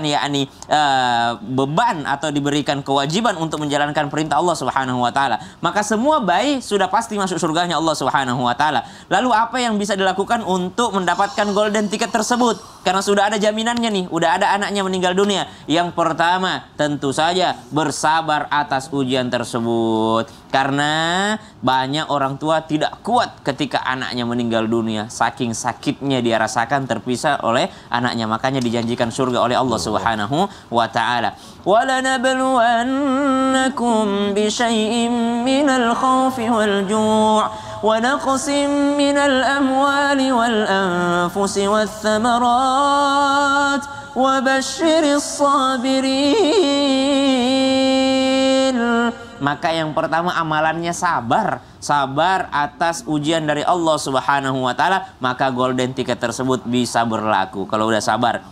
beban atau diberikan kewajiban untuk menjalankan perintah Allah Subhanahu wa taala. Maka semua bayi sudah pasti masuk surganya Allah Subhanahu wa taala. Lalu apa yang bisa dilakukan untuk mendapatkan golden ticket tersebut? Karena sudah ada jaminannya nih, udah ada anaknya meninggal dunia. Yang pertama, tentu saja bersabar atas ujian tersebut. Karena banyak orang tua tidak kuat ketika anaknya meninggal dunia. Saking sakitnya dia rasakan terpisah oleh anaknya. Makanya dijanjikan surga oleh Allah Subhanahu wa ta'ala. وَلَنَبْلُوَنَّكُمْ بِشَيْءٍ مِّنَ الْخَوْفِ وَالْجُوعِ وَنَقْصٍ مِّنَ الْأَمْوَالِ وَالْأَنفُسِ وَالثَّمَرَاتِ وَبَشِّرِ الصَّابِرِينَ. Maka yang pertama amalannya sabar. Sabar atas ujian dari Allah Subhanahu wa ta'ala. Maka golden ticket tersebut bisa berlaku kalau udah sabar.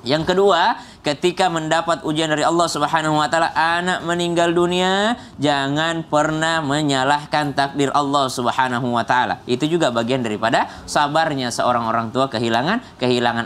Yang kedua, ketika mendapat ujian dari Allah Subhanahu wa taala, anak meninggal dunia, jangan pernah menyalahkan takdir Allah Subhanahu wa taala. Itu juga bagian daripada sabarnya seorang orang tua kehilangan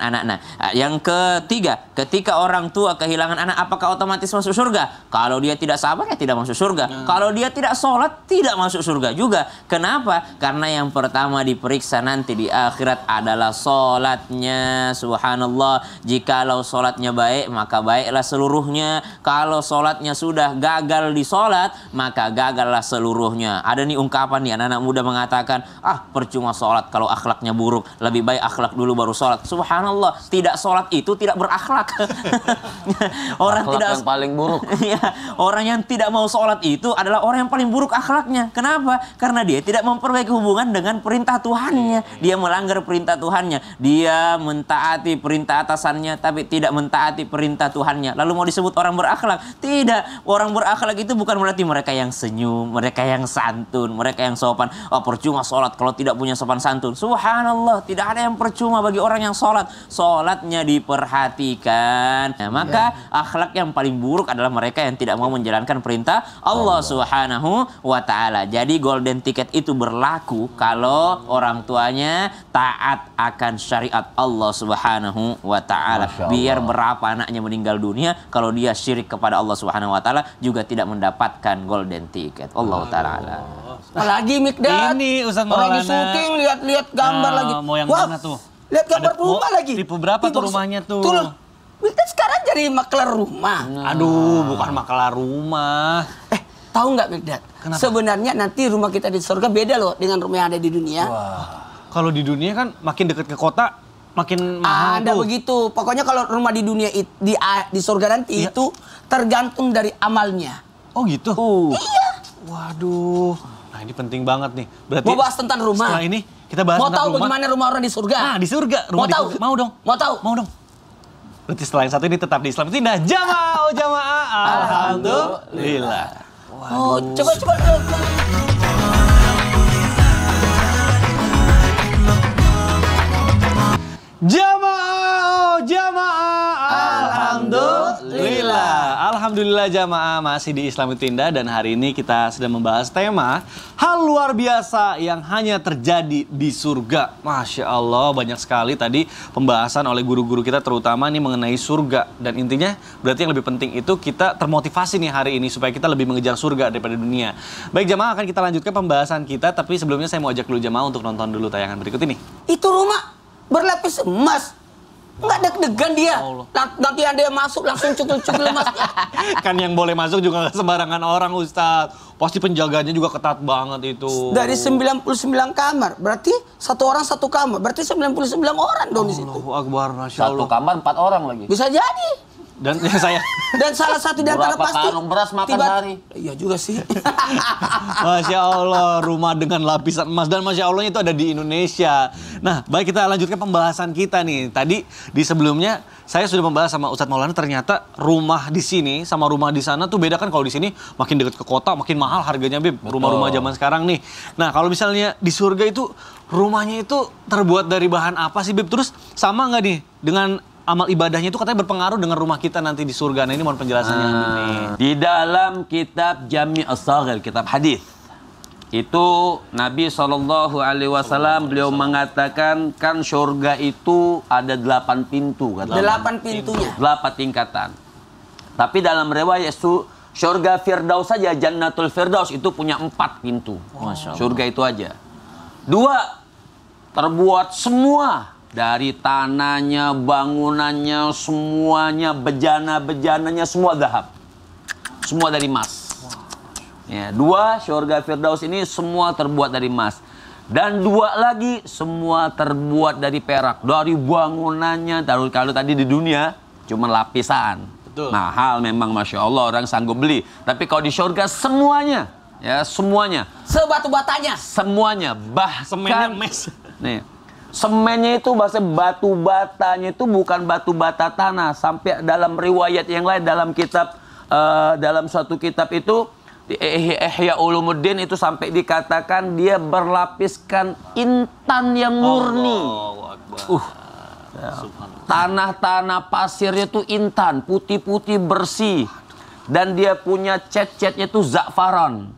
anak-anak. Yang ketiga, ketika orang tua kehilangan anak, apakah otomatis masuk surga? Kalau dia tidak sabar ya tidak masuk surga. Kalau dia tidak sholat tidak masuk surga juga. Kenapa? Karena yang pertama diperiksa nanti di akhirat adalah sholatnya. Subhanallah. Jikalau sholatnya baik, maka baiklah seluruhnya. Kalau sholatnya sudah gagal di sholat, maka gagallah seluruhnya. Ada nih ungkapan nih anak-anak muda mengatakan, percuma sholat kalau akhlaknya buruk, lebih baik akhlak dulu baru sholat. Subhanallah, tidak sholat itu tidak berakhlak. Orang akhlak tidak yang paling buruk. Ya, orang yang tidak mau sholat itu adalah orang yang paling buruk akhlaknya. Kenapa? Karena dia tidak memperbaiki hubungan dengan perintah Tuhannya. Dia melanggar perintah Tuhannya. Dia mentaati perintah atasannya, tapi tidak mentaati perintah Tuhannya. Lalu mau disebut orang berakhlak? Tidak. Orang berakhlak itu bukan berarti mereka yang senyum, mereka yang santun, mereka yang sopan. Percuma sholat kalau tidak punya sopan santun. Subhanallah, tidak ada yang percuma bagi orang yang sholat. Sholatnya diperhatikan. Nah, maka akhlak yang paling buruk adalah mereka yang tidak mau menjalankan perintah Allah Subhanahu wa ta'ala. Jadi golden ticket itu berlaku kalau orang tuanya taat akan syariat Allah Subhanahu wa ta'ala. Biar berapa anaknya meninggal dunia, kalau dia syirik kepada Allah Subhanahu wa ta'ala juga tidak mendapatkan golden ticket. Allah ta'ala. Apalagi Mikdad. Ini Ustaz Orang Maulana. di syuting lihat gambar lagi. Mau yang Wah, mana tuh? Lihat gambar Ada- rumah lagi. tipe berapa tuh rumahnya tuh? Mikdad sekarang jadi makler rumah. Aduh, bukan maklar rumah. Tahu nggak Mikdad? Kenapa? Sebenarnya nanti rumah kita di surga beda loh dengan rumah yang ada di dunia. Kalau di dunia kan makin dekat ke kota, makin mahal Ada tuh. begitu. Pokoknya kalau rumah di dunia di surga nanti Iya. itu tergantung dari amalnya. Oh gitu? Iya. Waduh. Nah ini penting banget nih. Berarti Mau bahas tentang rumah? Setelah ini kita bahas Mau tentang tahu rumah. bagaimana rumah orang di surga? Nah di surga. Rumah Mau di tahu? surga. Mau dong. Mau tahu? Mau dong. Berarti setelah yang satu ini tetap di Islam Indah. Jamaah, jamaah. Alhamdulillah. Oh, coba. Jamaah, Alhamdulillah. Alhamdulillah jamaah, masih di Islam itu Indah dan hari ini kita sedang membahas tema hal luar biasa yang hanya terjadi di surga. Masya Allah, banyak sekali tadi pembahasan oleh guru-guru kita terutama nih mengenai surga. Dan intinya berarti yang lebih penting itu kita termotivasi nih hari ini supaya kita lebih mengejar surga daripada dunia. Baik jamaah, akan kita lanjutkan pembahasan kita, tapi sebelumnya saya mau ajak dulu jamaah untuk nonton dulu tayangan berikut ini. Itu rumah berlapis emas. Nggak deg-degan dia. Nanti ada yang masuk langsung cukul-cukul emasnya. Kan yang boleh masuk juga nggak sembarangan orang, Ustadz. Pasti penjaganya juga ketat banget itu. Dari 99 kamar, berarti satu orang satu kamar. Berarti 99 orang dong di situ. Allahu Akbar, Masya Satu Allah. kamar 4 orang lagi. Bisa jadi. Dan yang saya, Dan salah satu di antara Berapa pasti karung beras makan sehari? Iya juga sih. Masya Allah, rumah dengan lapisan emas. Dan Masya Allahnya itu ada di Indonesia. Nah, baik, kita lanjutkan pembahasan kita nih. Tadi di sebelumnya saya sudah membahas sama Ustadz Maulana, ternyata rumah di sini sama rumah di sana tuh beda kan. Kalau di sini makin dekat ke kota makin mahal harganya, Bib. Rumah-rumah zaman sekarang nih. Nah, kalau misalnya di surga itu rumahnya itu terbuat dari bahan apa sih, Bib? Terus sama nggak nih dengan amal ibadahnya itu katanya berpengaruh dengan rumah kita nanti di surga. Nah, ini mohon penjelasannya nih. Di dalam kitab Jami' As-Saghir, kitab hadis, itu Nabi SAW beliau mengatakan kan surga itu ada 8 pintu. 8 pintunya. 8 tingkatan. Tapi dalam riwayat surga Firdaus saja, Jannatul Firdaus itu punya 4 pintu. Masya Allah. Surga itu aja. 2 terbuat semua dari tanahnya, bangunannya, semuanya, bejana-bejananya, semua zahab. Semua dari emas. Ya, 2 surga Firdaus ini semua terbuat dari emas. Dan 2 lagi semua terbuat dari perak. Dari bangunannya, kalau tadi di dunia cuma lapisan. Betul. Mahal memang, Masya Allah, orang sanggup beli. Tapi kalau di surga semuanya, ya semuanya. Sebatu-batanya. Semuanya, bahkan Semennya mes. nih, semennya itu bahasa batu batanya itu bukan batu bata tanah. Sampai dalam riwayat yang lain dalam kitab dalam suatu kitab itu Ihya Ulumuddin itu sampai dikatakan dia berlapiskan intan yang murni. Allahu Akbar. Tanah-tanah pasirnya itu intan, putih-putih bersih. Dan dia punya cat-catnya itu za'faran.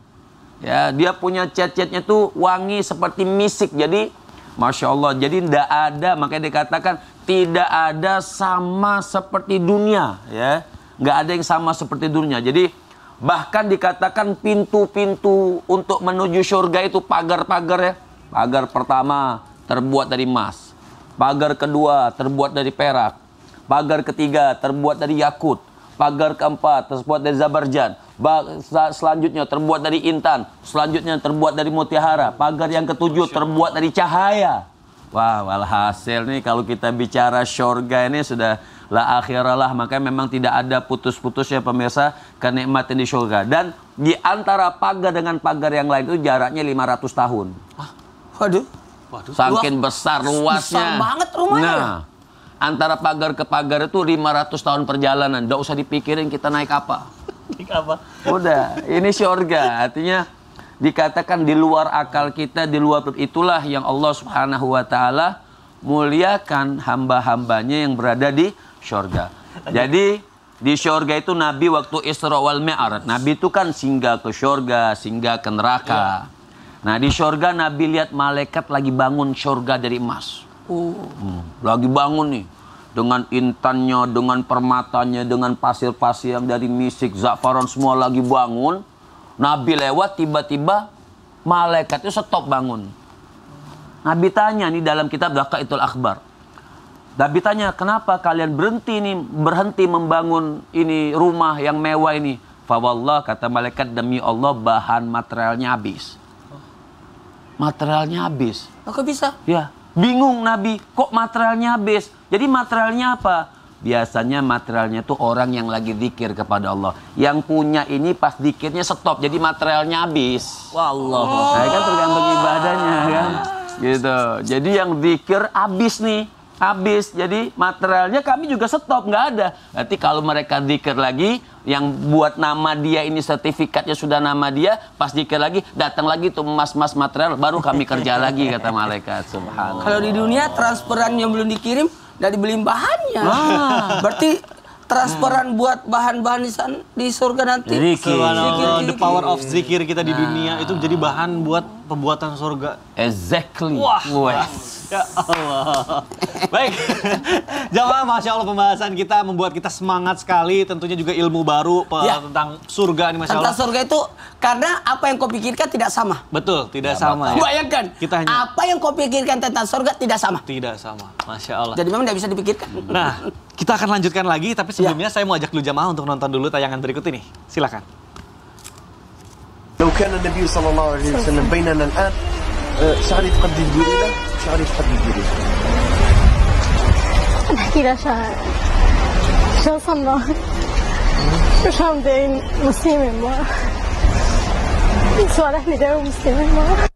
Ya, dia punya cat-catnya itu wangi seperti misik. Jadi Masya Allah, jadi tidak ada, makanya dikatakan tidak ada sama seperti dunia, ya, nggak ada yang sama seperti dunia. Jadi bahkan dikatakan pintu-pintu untuk menuju surga itu pagar-pagar, ya. Pagar pertama terbuat dari emas, pagar kedua terbuat dari perak, pagar ketiga terbuat dari yakut, pagar keempat terbuat dari zabarjan, selanjutnya terbuat dari intan, selanjutnya terbuat dari mutiara, pagar yang ketujuh terbuat dari cahaya. Wah, walhasil nih kalau kita bicara surga ini sudah la akhiralah, makanya memang tidak ada putus-putusnya pemirsa kenikmatan di surga. Dan di antara pagar dengan pagar yang lain itu jaraknya 500 tahun. Waduh. Saking besar luasnya. Besar banget rumahnya. Nah, antara pagar ke pagar itu 500 tahun perjalanan. Nggak usah dipikirin kita naik apa. Apa? Udah, ini surga. Artinya dikatakan di luar akal kita, di luar, itulah yang Allah Subhanahu wa taala muliakan hamba-hambanya yang berada di surga. Jadi di surga itu Nabi waktu Isra wal Mi'raj, Nabi itu kan singgah ke surga, singgah ke neraka. Nah, di surga Nabi lihat malaikat lagi bangun surga dari emas. Lagi bangun nih. Dengan intannya, dengan permatanya, dengan pasir-pasir yang dari misik, za'faran, semua lagi bangun. Nabi lewat, tiba-tiba malaikat itu stop bangun. Nabi tanya nih dalam kitab Daqaiqul Akhbar. Nabi tanya, kenapa kalian berhenti membangun ini rumah yang mewah ini? Fawallah, kata malaikat, demi Allah bahan materialnya habis. Materialnya habis. Kok bisa? Ya, bingung Nabi, kok materialnya habis? Jadi materialnya apa? Biasanya materialnya tuh orang yang lagi zikir kepada Allah. Yang punya ini pas zikirnya stop, jadi materialnya habis. Wallah. Nah, kan tergantung ibadahnya kan. Gitu. Jadi yang zikir habis nih. Habis. Jadi materialnya kami juga stop, nggak ada. Berarti kalau mereka zikir lagi, yang buat nama dia ini sertifikatnya sudah nama dia, pas zikir lagi, datang lagi tuh emas-emas material, baru kami kerja lagi, kata malaikat. Subhanallah. Kalau di dunia transferan yang belum dikirim, udah dibeliin bahannya. Berarti transferan buat bahan-bahan di surga nanti. Zikir. Subhanallah, the power of zikir kita di dunia itu jadi bahan buat pembuatan surga. Exactly. Wah. Ya Allah. Baik. Jamaah, Masya Allah pembahasan kita membuat kita semangat sekali. Tentunya juga ilmu baru tentang surga nih, Masya Allah. Tentang surga itu karena apa yang kau pikirkan tidak sama. Betul, tidak sama ya. Bayangkan, Kita hanya apa yang kau pikirkan tentang surga tidak sama. tidak sama. Masya Allah. Jadi memang tidak bisa dipikirkan. Nah, kita akan lanjutkan lagi, tapi sebelumnya saya mau ajak dulu jamaah untuk nonton dulu tayangan berikut ini. Silakan. لو كان النبي صلى الله عليه وسلم بيننا الآن شعري تقدم له شعري تقدم له نحكي لها شعر شو صنع مش عم دين مسلمة ما صالح لي داوي مسلمة ما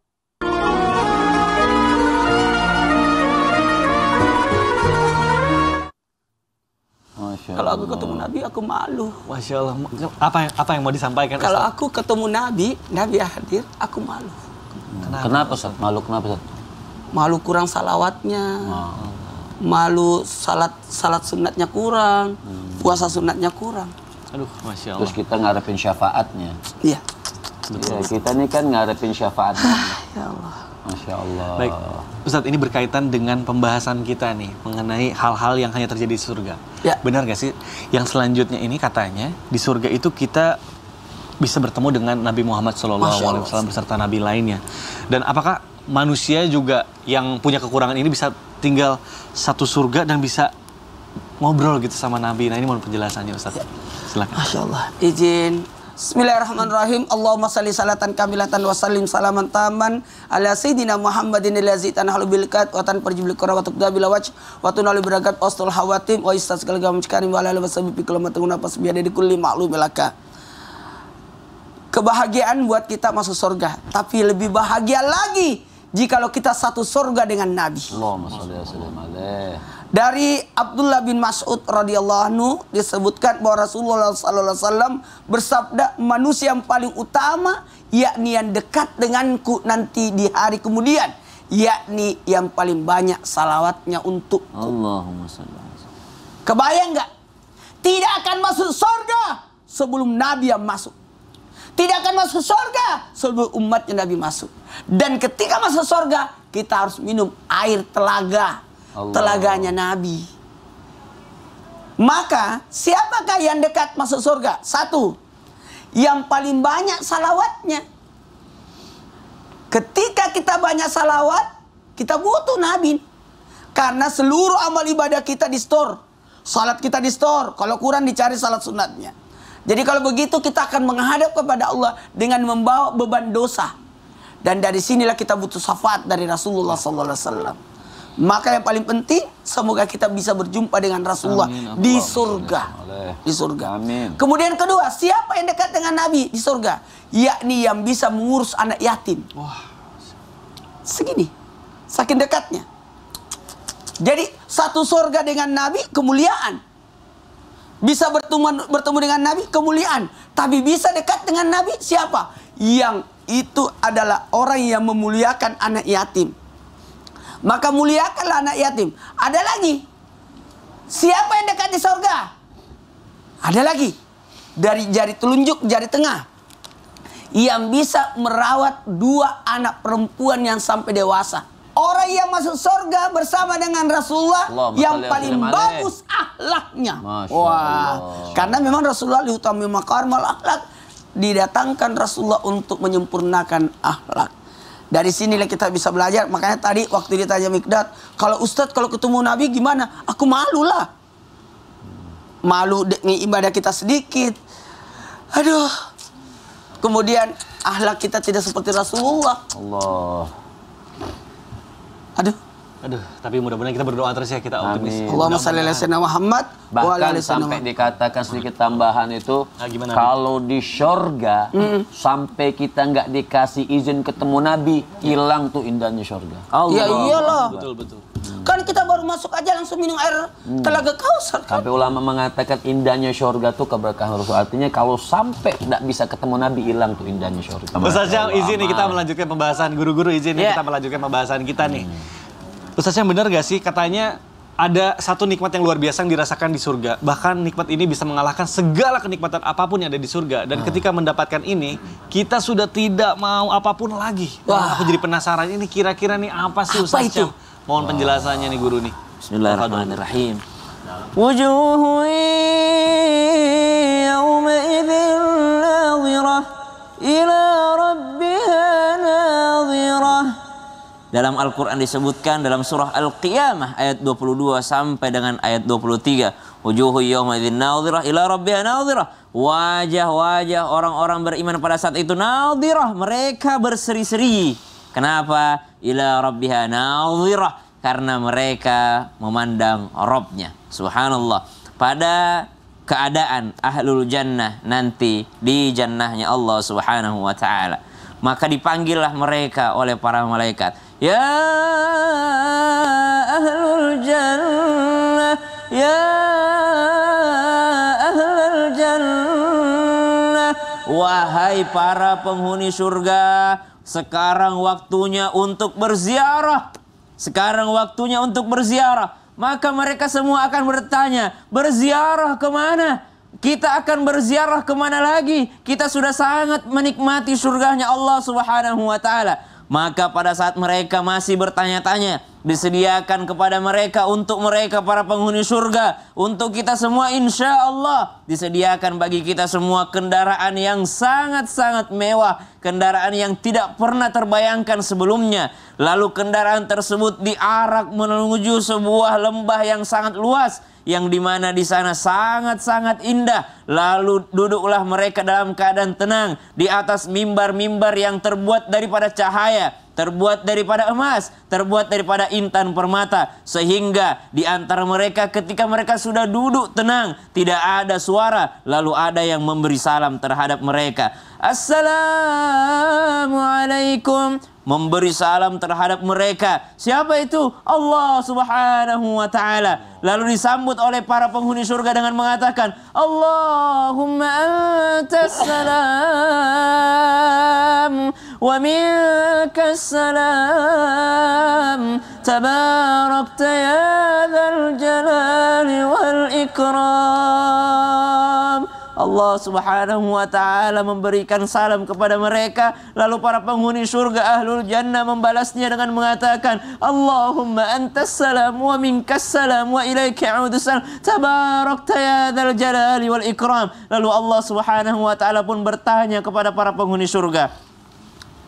Kalau aku ketemu Nabi, aku malu. Masya Allah. Apa yang mau disampaikan? Kalau Ustaz? aku ketemu Nabi hadir, aku malu. Kenapa, Ustaz? Malu kenapa, Ustaz? Malu kurang salawatnya. Malu salat sunatnya kurang. Puasa sunatnya kurang. Aduh, Masya Allah. Terus kita ngarepin syafaatnya. Iya. Ya, kita ini kan ngarepin syafaatnya. Ya Allah. Masya Allah. Baik, Ustadz, ini berkaitan dengan pembahasan kita nih mengenai hal-hal yang hanya terjadi di surga. Ya. Benar gak sih? Yang selanjutnya ini katanya di surga itu kita bisa bertemu dengan Nabi Muhammad SAW beserta Nabi lainnya. Dan apakah manusia juga yang punya kekurangan ini bisa tinggal satu surga dan bisa ngobrol gitu sama Nabi? Nah, ini mohon penjelasannya, Ustadz. Silakan. Masya Allah. Izin. Bismillahirrahmanirrahim. Allahumma salli salatan kamilatan wa sallim salaman taman ala sayyidina Muhammadin allazi tanhalu bil kat wa tanfarju bil qura wa tubda bil wajh wa tunalu birakat astul hawatim wa istasqal gamam karim wa ala wasabbi kilometer napas biada di kulli ma'lum laka. Kebahagiaan buat kita masuk surga, tapi lebih bahagia lagi jikalau kita satu surga dengan Nabi. Allahumma shalli wa sallim alaihi. Dari Abdullah bin Mas'ud radhiyallahu anhu disebutkan bahwa Rasulullah sallallahu alaihi wasallam bersabda, manusia yang paling utama yakni yang dekat denganku nanti di hari kemudian, yakni yang paling banyak salawatnya untuk Allahumma shalli. Kebayang nggak? Tidak akan masuk surga sebelum Nabi yang masuk. Tidak akan masuk surga sebelum umatnya Nabi masuk. Dan ketika masuk surga, kita harus minum air telaga. Telaganya Nabi. Maka siapakah yang dekat masuk surga? Satu, yang paling banyak salawatnya. Ketika kita banyak salawat, kita butuh Nabi. Karena seluruh amal ibadah kita di store. Salat kita di store. Kalau kurang dicari salat sunatnya. Jadi kalau begitu kita akan menghadap kepada Allah dengan membawa beban dosa. Dan dari sinilah kita butuh syafaat dari Rasulullah SAW. Maka yang paling penting, semoga kita bisa berjumpa dengan Rasulullah di surga. Di surga. Amin. Kemudian kedua, siapa yang dekat dengan Nabi di surga? Yakni yang bisa mengurus anak yatim. Wah. Segini. Saking dekatnya. Jadi satu surga dengan Nabi, kemuliaan. Bisa bertemu dengan Nabi, kemuliaan. Tapi bisa dekat dengan Nabi, siapa? Yang itu adalah orang yang memuliakan anak yatim. Maka muliakanlah anak yatim. Ada lagi. Siapa yang dekat di surga? Ada lagi. Dari jari telunjuk, jari tengah. Yang bisa merawat dua anak perempuan yang sampai dewasa. Orang yang masuk surga bersama dengan Rasulullah yang paling bagus akhlaknya. Wah, karena memang Rasulullah diutami makarimul akhlak, didatangkan Rasulullah untuk menyempurnakan akhlak. Dari sinilah kita bisa belajar. Makanya tadi waktu ditanya Mikdad, kalau Ustadz kalau ketemu Nabi gimana? Aku malu lah. Malu ibadah kita sedikit. Aduh. Kemudian akhlak kita tidak seperti Rasulullah. Allah. Aduh, tapi mudah-mudahan kita berdoa terus ya, kita optimis. Allahumma shalli ala sayyidina Muhammad wa ala Bahkan ali sayyidina sampai dikatakan sedikit tambahan itu, gimana, kalau di syurga sampai kita nggak dikasih izin ketemu Nabi, hilang tuh indahnya syurga. Ya iyalah. Betul. Kan kita baru masuk aja langsung minum air telaga Kausar kan? Sampai ulama mengatakan indahnya syurga tuh keberkahan Rasul. Artinya kalau sampai nggak bisa ketemu Nabi, hilang tuh indahnya syurga. Ustaz Syam, izin nih kita melanjutkan pembahasan. Guru-guru izin nih kita melanjutkan pembahasan kita nih. Ustaz Syam, benar gak sih katanya ada satu nikmat yang luar biasa yang dirasakan di surga. Bahkan nikmat ini bisa mengalahkan segala kenikmatan apapun yang ada di surga. Dan ketika mendapatkan ini, kita sudah tidak mau apapun lagi. Wah, aku jadi penasaran ini kira-kira nih apa sih Ustaz Syam? Mohon penjelasannya nih guru nih. Bismillahirrahmanirrahim. Wujuhu yawma'idhin nadhirah ila rabbiha nadhirah. Dalam Al-Quran disebutkan dalam surah Al-Qiyamah ayat 22 sampai dengan ayat 23. Wujuhu yawma'idhin nadhirah ila rabbiha nadhirah. Wajah-wajah orang-orang beriman pada saat itu nadhirah, mereka berseri-seri. Kenapa? Ila rabbiha nadhirah, karena mereka memandang Rabbnya. Subhanallah. Pada keadaan ahlul jannah nanti di jannahnya Allah Subhanahu wa ta'ala, maka dipanggillah mereka oleh para malaikat. Ya ahlul jannah, ya ahlul jannah, wahai para penghuni surga, sekarang waktunya untuk berziarah. Sekarang waktunya untuk berziarah. Maka mereka semua akan bertanya, berziarah kemana? Kita akan berziarah kemana lagi? Kita sudah sangat menikmati surganya Allah Subhanahu wa ta'ala. Maka pada saat mereka masih bertanya-tanya, disediakan kepada mereka, untuk mereka para penghuni surga, untuk kita semua insya Allah disediakan bagi kita semua kendaraan yang sangat-sangat mewah, kendaraan yang tidak pernah terbayangkan sebelumnya. Lalu kendaraan tersebut diarak menuju sebuah lembah yang sangat luas, yang dimana di sana sangat-sangat indah. Lalu duduklah mereka dalam keadaan tenang di atas mimbar-mimbar yang terbuat daripada cahaya, terbuat daripada emas, terbuat daripada intan permata, sehingga di antara mereka ketika mereka sudah duduk tenang, tidak ada suara, lalu ada yang memberi salam terhadap mereka. Assalamualaikum. Memberi salam terhadap mereka. Siapa itu? Allah Subhanahu wa ta'ala. Lalu disambut oleh para penghuni surga dengan mengatakan, Allahumma antas salam wa minkas salam tabarakta ya dzal jalali wal ikram. Allah Subhanahu wa ta'ala memberikan salam kepada mereka. Lalu para penghuni surga ahlul jannah membalasnya dengan mengatakan, Allahumma antas salam wa minkas salam wa ilaika a'udus salam tabarakta ya dzal jalali wal ikram. Lalu Allah Subhanahu wa ta'ala pun bertanya kepada para penghuni surga,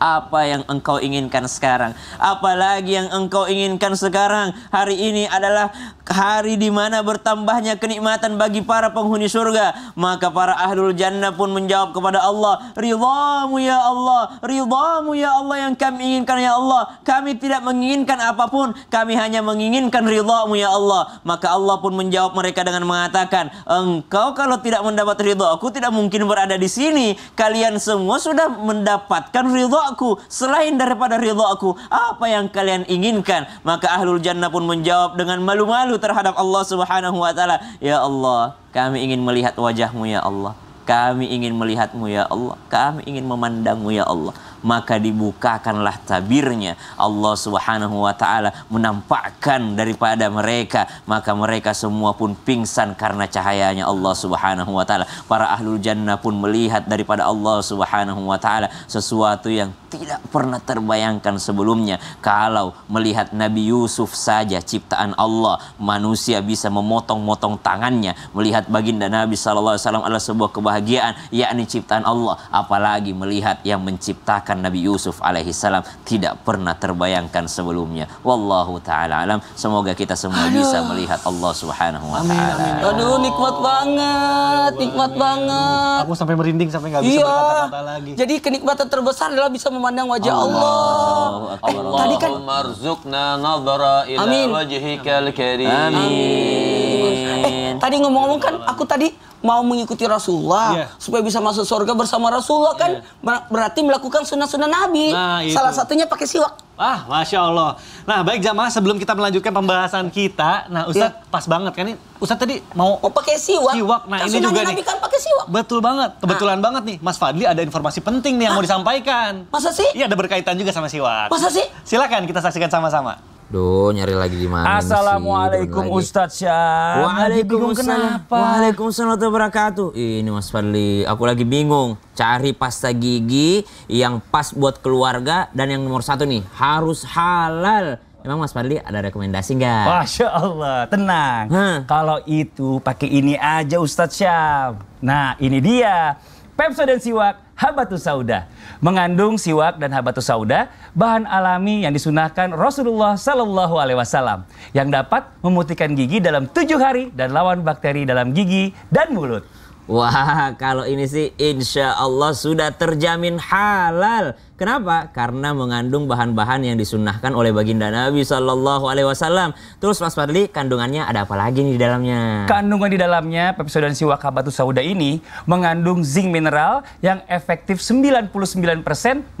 apa yang engkau inginkan sekarang? Apalagi yang engkau inginkan sekarang? Hari ini adalah hari di mana bertambahnya kenikmatan bagi para penghuni surga. Maka para ahlul jannah pun menjawab kepada Allah, ridhamu ya Allah, ridhamu ya Allah yang kami inginkan ya Allah. Kami tidak menginginkan apapun, kami hanya menginginkan ridhamu ya Allah. Maka Allah pun menjawab mereka dengan mengatakan, engkau kalau tidak mendapat ridhaku tidak mungkin berada di sini. Kalian semua sudah mendapatkan ridha selain daripada ridha aku. Apa yang kalian inginkan? Maka ahlul jannah pun menjawab dengan malu-malu terhadap Allah Subhanahu wa ta'ala, ya Allah, kami ingin melihat wajahmu ya Allah, kami ingin melihatmu ya Allah, kami ingin memandangmu ya Allah. Maka dibukakanlah tabirnya, Allah Subhanahu wa ta'ala menampakkan daripada mereka, maka mereka semua pun pingsan karena cahayanya Allah Subhanahu wa ta'ala. Para ahlul jannah pun melihat daripada Allah Subhanahu wa ta'ala sesuatu yang tidak pernah terbayangkan sebelumnya. Kalau melihat Nabi Yusuf saja ciptaan Allah, manusia bisa memotong-motong tangannya. Melihat baginda Nabi SAW adalah sebuah kebahagiaan, yakni ciptaan Allah. Apalagi melihat yang menciptakan Nabi Yusuf alaihissalam, tidak pernah terbayangkan sebelumnya. Wallahu ta'ala alam. Semoga kita semua bisa melihat Allah Subhanahu wa ta'ala. Aduh, nikmat banget, nikmat banget. Aku sampai merinding, sampai nggak bisa berkata-kata lagi. Jadi kenikmatan terbesar adalah bisa memandang wajah Allah. Tadi kan marzuqna nadhara ila wajhikal karim. Amin. Tadi ngomong-ngomong kan aku tadi mau mengikuti Rasulullah supaya bisa masuk surga bersama Rasulullah kan, berarti melakukan sunnah-sunnah Nabi. Salah satunya pakai siwak. Ah, Masya Allah. Nah, baik jamaah, sebelum kita melanjutkan pembahasan kita, nah Ustadz pas banget kan ini, Ustadz tadi mau pakai siwak. Nah, kan ini juga Nabi nih. kan pakai siwak. Betul banget, kebetulan banget nih, Mas Fadli ada informasi penting nih yang mau disampaikan. Masa sih? Iya, ada berkaitan juga sama siwak. Masa sih? Silakan kita saksikan sama-sama. Duh, nyari lagi di mana? Assalamualaikum Ustadz Syam. Waalaikumsalam. Waalaikumsalam warahmatullahi wabarakatuh. Ini Mas Fadli, aku lagi bingung. Cari pasta gigi yang pas buat keluarga dan yang nomor 1 nih harus halal. Emang Mas Fadli ada rekomendasi nggak? Masya Allah, tenang. Kalau itu pakai ini aja Ustadz Syam. Nah, ini dia. Pepsodent Siwak Habatus Sauda. Mengandung siwak dan habatus sauda, bahan alami yang disunahkan Rasulullah Sallallahu Alaihi Wasallam yang dapat memutihkan gigi dalam 7 hari dan lawan bakteri dalam gigi dan mulut. Wah, kalau ini sih insya Allah sudah terjamin halal. Kenapa? Karena mengandung bahan-bahan yang disunnahkan oleh baginda Nabi Sallallahu Alaihi Wasallam. Terus Mas Fadli, kandungannya ada apa lagi nih di dalamnya? Kandungan di dalamnya Pepsodent Siwak Habatus Sauda ini mengandung zinc mineral yang efektif 99%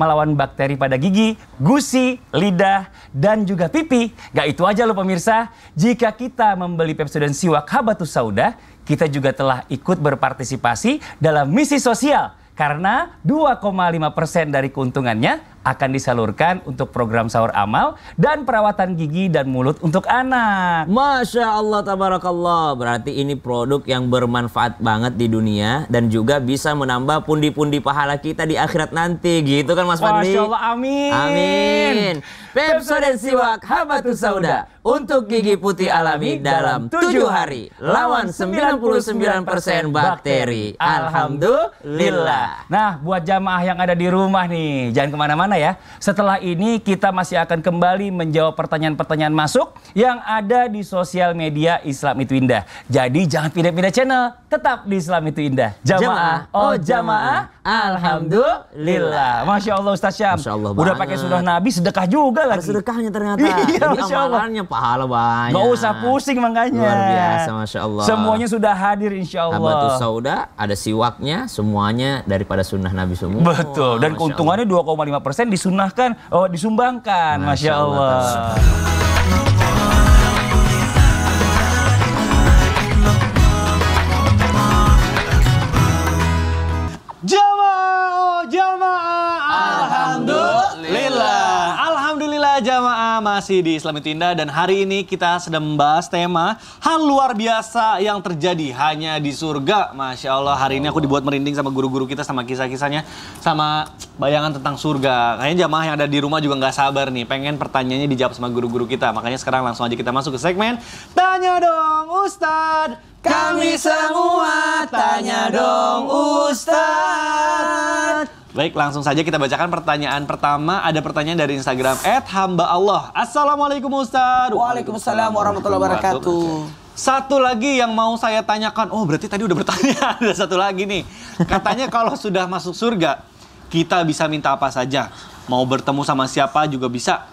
melawan bakteri pada gigi, gusi, lidah, dan juga pipi. Gak itu aja loh pemirsa, jika kita membeli Pepsodent Siwak Habatus Sauda, kita juga telah ikut berpartisipasi dalam misi sosial. Karena 2,5% dari keuntungannya akan disalurkan untuk program sahur amal dan perawatan gigi dan mulut untuk anak. Masya Allah, tabarakallah. Berarti ini produk yang bermanfaat banget di dunia dan juga bisa menambah pundi-pundi pahala kita di akhirat nanti. Gitu kan Mas Fadli? Masya Allah, amin. Amin. Pepsodent Siwak Habatus Sauda untuk gigi putih alami dalam 7 hari. Lawan 99% bakteri. Alhamdulillah. Nah, buat jamaah yang ada di rumah nih, jangan kemana-mana ya. Setelah ini kita masih akan kembali menjawab pertanyaan-pertanyaan masuk yang ada di sosial media Islam Itu Indah. Jadi jangan pindah-pindah channel, tetap di Islam Itu Indah. Jamaah, oh jamaah, alhamdulillah. Masya Allah Ustaz Syam. Masya Allah udah banget. pakai surah Nabi, sedekah juga Ada lagi. sedekahnya ternyata. Iya, Jadi Masya Allah. amalannya pahala banyak. Gak usah pusing makanya. Luar biasa, Masya Allah. Semuanya sudah hadir insya Allah. Habatus Sauda, ada siwaknya, semuanya daripada sunnah Nabi semua. Betul, dan Masya keuntungannya 2,5% disunahkan, disumbangkan. Masya Allah. Alhamdulillah jamaah, masih di Islam Itu Indah dan hari ini kita sedang membahas tema hal luar biasa yang terjadi hanya di surga. Masya Allah, hari ini aku dibuat merinding sama guru-guru kita, sama kisah-kisahnya, sama bayangan tentang surga. Kayaknya jamaah yang ada di rumah juga nggak sabar nih, pengen pertanyaannya dijawab sama guru-guru kita. Makanya sekarang langsung aja kita masuk ke segmen Tanya Dong Ustadz. Kami semua tanya dong Ustadz. Baik, langsung saja kita bacakan pertanyaan pertama. Ada pertanyaan dari Instagram @hamba_Allah. Assalamualaikum Ustadz. Waalaikumsalam warahmatullahi wabarakatuh. Satu lagi yang mau saya tanyakan. Oh, berarti tadi udah bertanya. Ada satu lagi nih. Katanya kalau sudah masuk surga, kita bisa minta apa saja. Mau bertemu sama siapa juga bisa.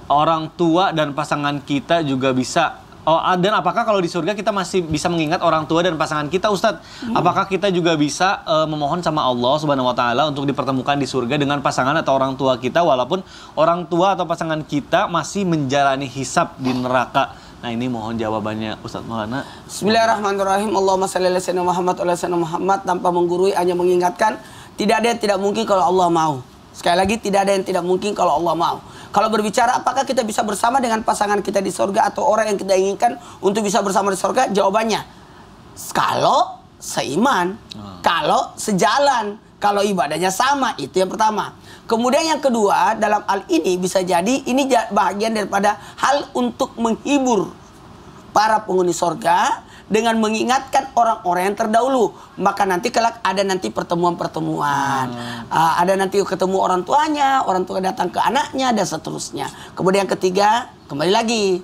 Orang tua dan pasangan kita juga bisa. Oh, dan apakah kalau di surga kita masih bisa mengingat orang tua dan pasangan kita, Ustadz? Apakah kita juga bisa memohon sama Allah Subhanahu wa Ta'ala untuk dipertemukan di surga dengan pasangan atau orang tua kita, walaupun orang tua atau pasangan kita masih menjalani hisab di neraka? Nah, ini mohon jawabannya Ustadz Maulana. Bismillahirrahmanirrahim. Allahumma shalli ala sayyidina Muhammad wa ala sayyidina Muhammad. Tanpa menggurui, hanya mengingatkan, tidak ada yang tidak mungkin kalau Allah mau. Sekali lagi, tidak ada yang tidak mungkin kalau Allah mau. Kalau berbicara apakah kita bisa bersama dengan pasangan kita di surga atau orang yang kita inginkan untuk bisa bersama di surga, jawabannya kalau seiman, kalau sejalan, kalau ibadahnya sama, itu yang pertama. Kemudian yang kedua, dalam hal ini bisa jadi ini bagian daripada hal untuk menghibur para penghuni surga dengan mengingatkan orang-orang yang terdahulu. Maka nanti kelak ada nanti pertemuan-pertemuan. Ada nanti ketemu orang tuanya, orang tua datang ke anaknya, dan seterusnya. Kemudian ketiga, kembali lagi.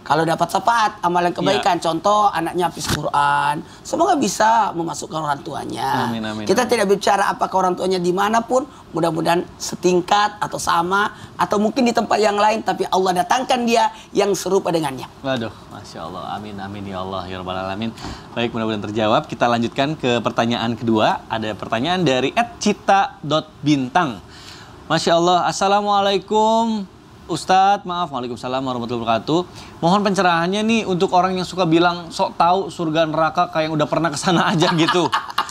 Kalau dapat syafaat, amalan kebaikan, contoh anaknya hafiz Quran, semoga bisa memasukkan orang tuanya. Amin, amin, Kita amin. tidak bicara apakah orang tuanya dimanapun, mudah-mudahan setingkat atau sama, atau mungkin di tempat yang lain, tapi Allah datangkan dia yang serupa dengannya. Waduh, Masya Allah. Amin, amin ya Allah, ya Rabbal Alamin. Baik, mudah-mudahan terjawab. Kita lanjutkan ke pertanyaan kedua. Ada pertanyaan dari @cita.bintang. Masya Allah, Assalamualaikum Ustadz, maaf, waalaikumsalam warahmatullahi wabarakatuh. Mohon pencerahannya nih untuk orang yang suka bilang sok tahu surga neraka kayak yang udah pernah kesana aja gitu.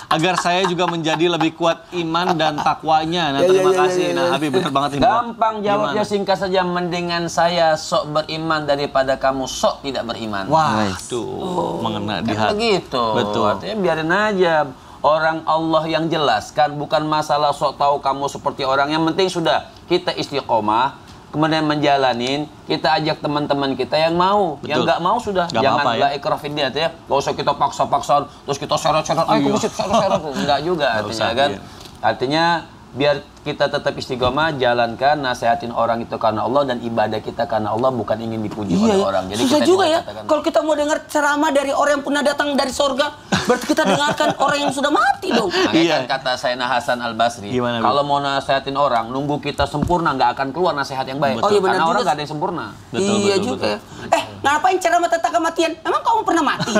agar saya juga menjadi lebih kuat iman dan takwanya. Nah, terima kasih. Nah, Habib benar banget ini. Gampang jawabnya, Gimana? singkat saja. Mendingan saya sok beriman daripada kamu sok tidak beriman. Wah, tuh mengena di Kan hati. begitu. Betul. Artinya biarin aja. Orang Allah yang jelaskan, bukan masalah sok tahu kamu seperti orang. Yang penting sudah kita istiqomah, kemudian menjalanin, kita ajak teman-teman kita yang mau. Betul. Yang nggak mau sudah. Nggak Jangan apa-apa ya. la ikrah fid din, ya. Nggak usah kita paksa-paksa, terus kita seret-seret, ayo ke masjid, seret-seret. Nggak juga Nggak artinya usah, kan. iya. Artinya biar kita tetap istiqomah, jalankan, nasihatin orang itu karena Allah, dan ibadah kita karena Allah, bukan ingin dipuji oleh orang. Jadi susah kita juga ya. katakan, Kalau kita mau dengar ceramah dari orang yang pernah datang dari sorga, berarti kita dengarkan orang yang sudah mati dong. makanya Iya. kan kata Sayyidina Hasan Al-Basri, Gimana, Bu? kalau mau nasihatin orang, nunggu kita sempurna, nggak akan keluar nasihat yang baik. Oh, iya, benar Karena juga. orang nggak ada yang sempurna. Betul, Iya betul, juga. Ngapain ceramah tentang kematian? Emang kamu pernah mati?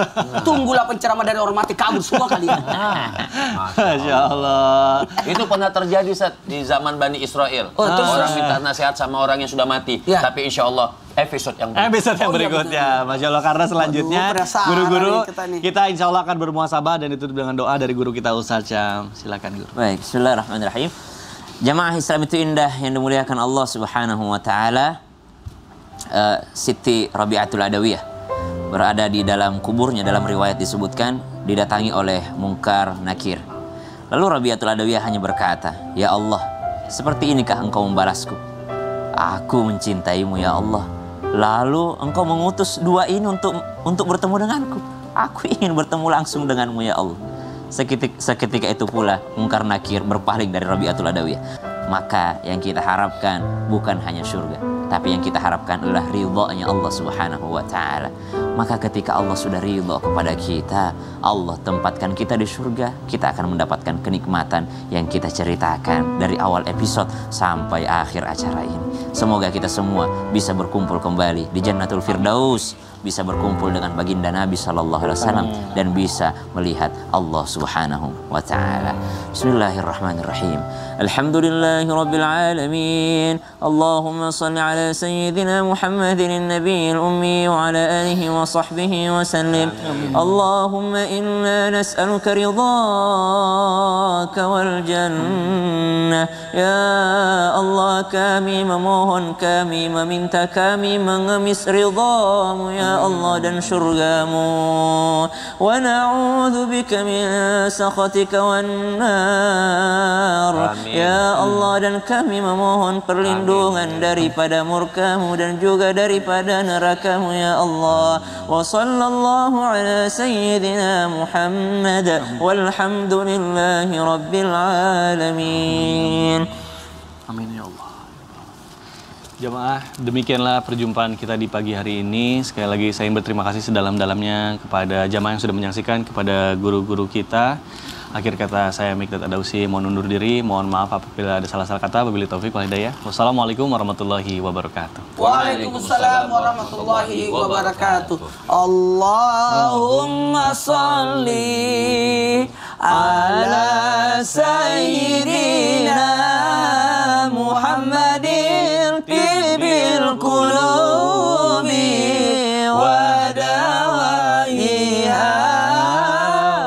Tunggulah penceramah dari orang mati, kabur semua kalian. Masya Allah. Itu pernah terjadi Sat, di zaman Bani Israel. Terus? Orang minta nasihat sama orang yang sudah mati. Ya. Tapi insya Allah episode yang berikutnya. Episode yang berikutnya, Masya Allah. Karena selanjutnya Waduh, penasaran guru-guru nih kita nih. kita insya Allah akan bermuhasabah dan ditutup dengan doa dari guru kita Ustaz Syam. Silakan guru. Baik, bismillahirrahmanirrahim. Jamaah Islam itu indah yang dimuliakan Allah Subhanahu wa taala. Siti Rabi'atul Adawiyah berada di dalam kuburnya, dalam riwayat disebutkan didatangi oleh Munkar Nakir. Lalu Rabi'atul Adawiyah hanya berkata, "Ya Allah, seperti inikah engkau membalasku? Aku mencintaimu ya Allah. Lalu engkau mengutus dua ini untuk bertemu denganku. Aku ingin bertemu langsung denganmu ya Allah." Seketika itu pula Munkar Nakir berpaling dari Rabi'atul Adawiyah. Maka yang kita harapkan bukan hanya surga, tapi yang kita harapkan adalah ridhonya Allah Subhanahu wa taala. Maka ketika Allah sudah ridho kepada kita, Allah tempatkan kita di surga, kita akan mendapatkan kenikmatan yang kita ceritakan dari awal episode sampai akhir acara ini. Semoga kita semua bisa berkumpul kembali di Jannatul Firdaus, bisa berkumpul dengan baginda Nabi sallallahu alaihi wasallam dan bisa melihat Allah Subhanahu wa taala. Bismillahirrahmanirrahim. Alhamdulillahirabbil alamin. Allahumma shalli ala sayyidina Muhammadin an-nabiyil ummi wa ala alihi wa sahbihi wa sallim. Allahumma inna nas'aluka ridhaka wal jannah. Ya Allah, kami memohon, kami meminta, kami mengemis ridhamu ya Allah dan syurgamu. Wa na'udzu bika min sakhatika wan nar. Ya Allah, dan kami memohon perlindungan daripada murkamu dan juga daripada nerakamu ya Allah. Wa sallallahu ala sayyidina Muhammad walhamdulillahi rabbil alamin. Amin ya Allah. Jamaah, demikianlah perjumpaan kita di pagi hari ini. Sekali lagi saya ingin berterima kasih sedalam-dalamnya kepada jamaah yang sudah menyaksikan, kepada guru-guru kita. Akhir kata saya Mikdad Adausi mohon undur diri. Mohon maaf apabila ada salah-salah kata. Wabillahi taufik wal hidayah. Wassalamualaikum warahmatullahi wabarakatuh. Waalaikumsalam warahmatullahi wabarakatuh. Allahumma salli ala sayyidina Muhammadin tibil qulubi wa dawaiha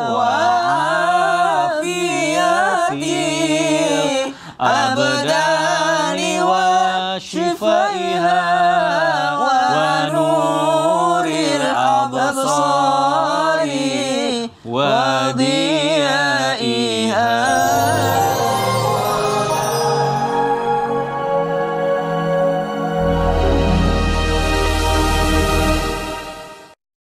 wa afiyati abdani wa shifaiha wa nuril absari wa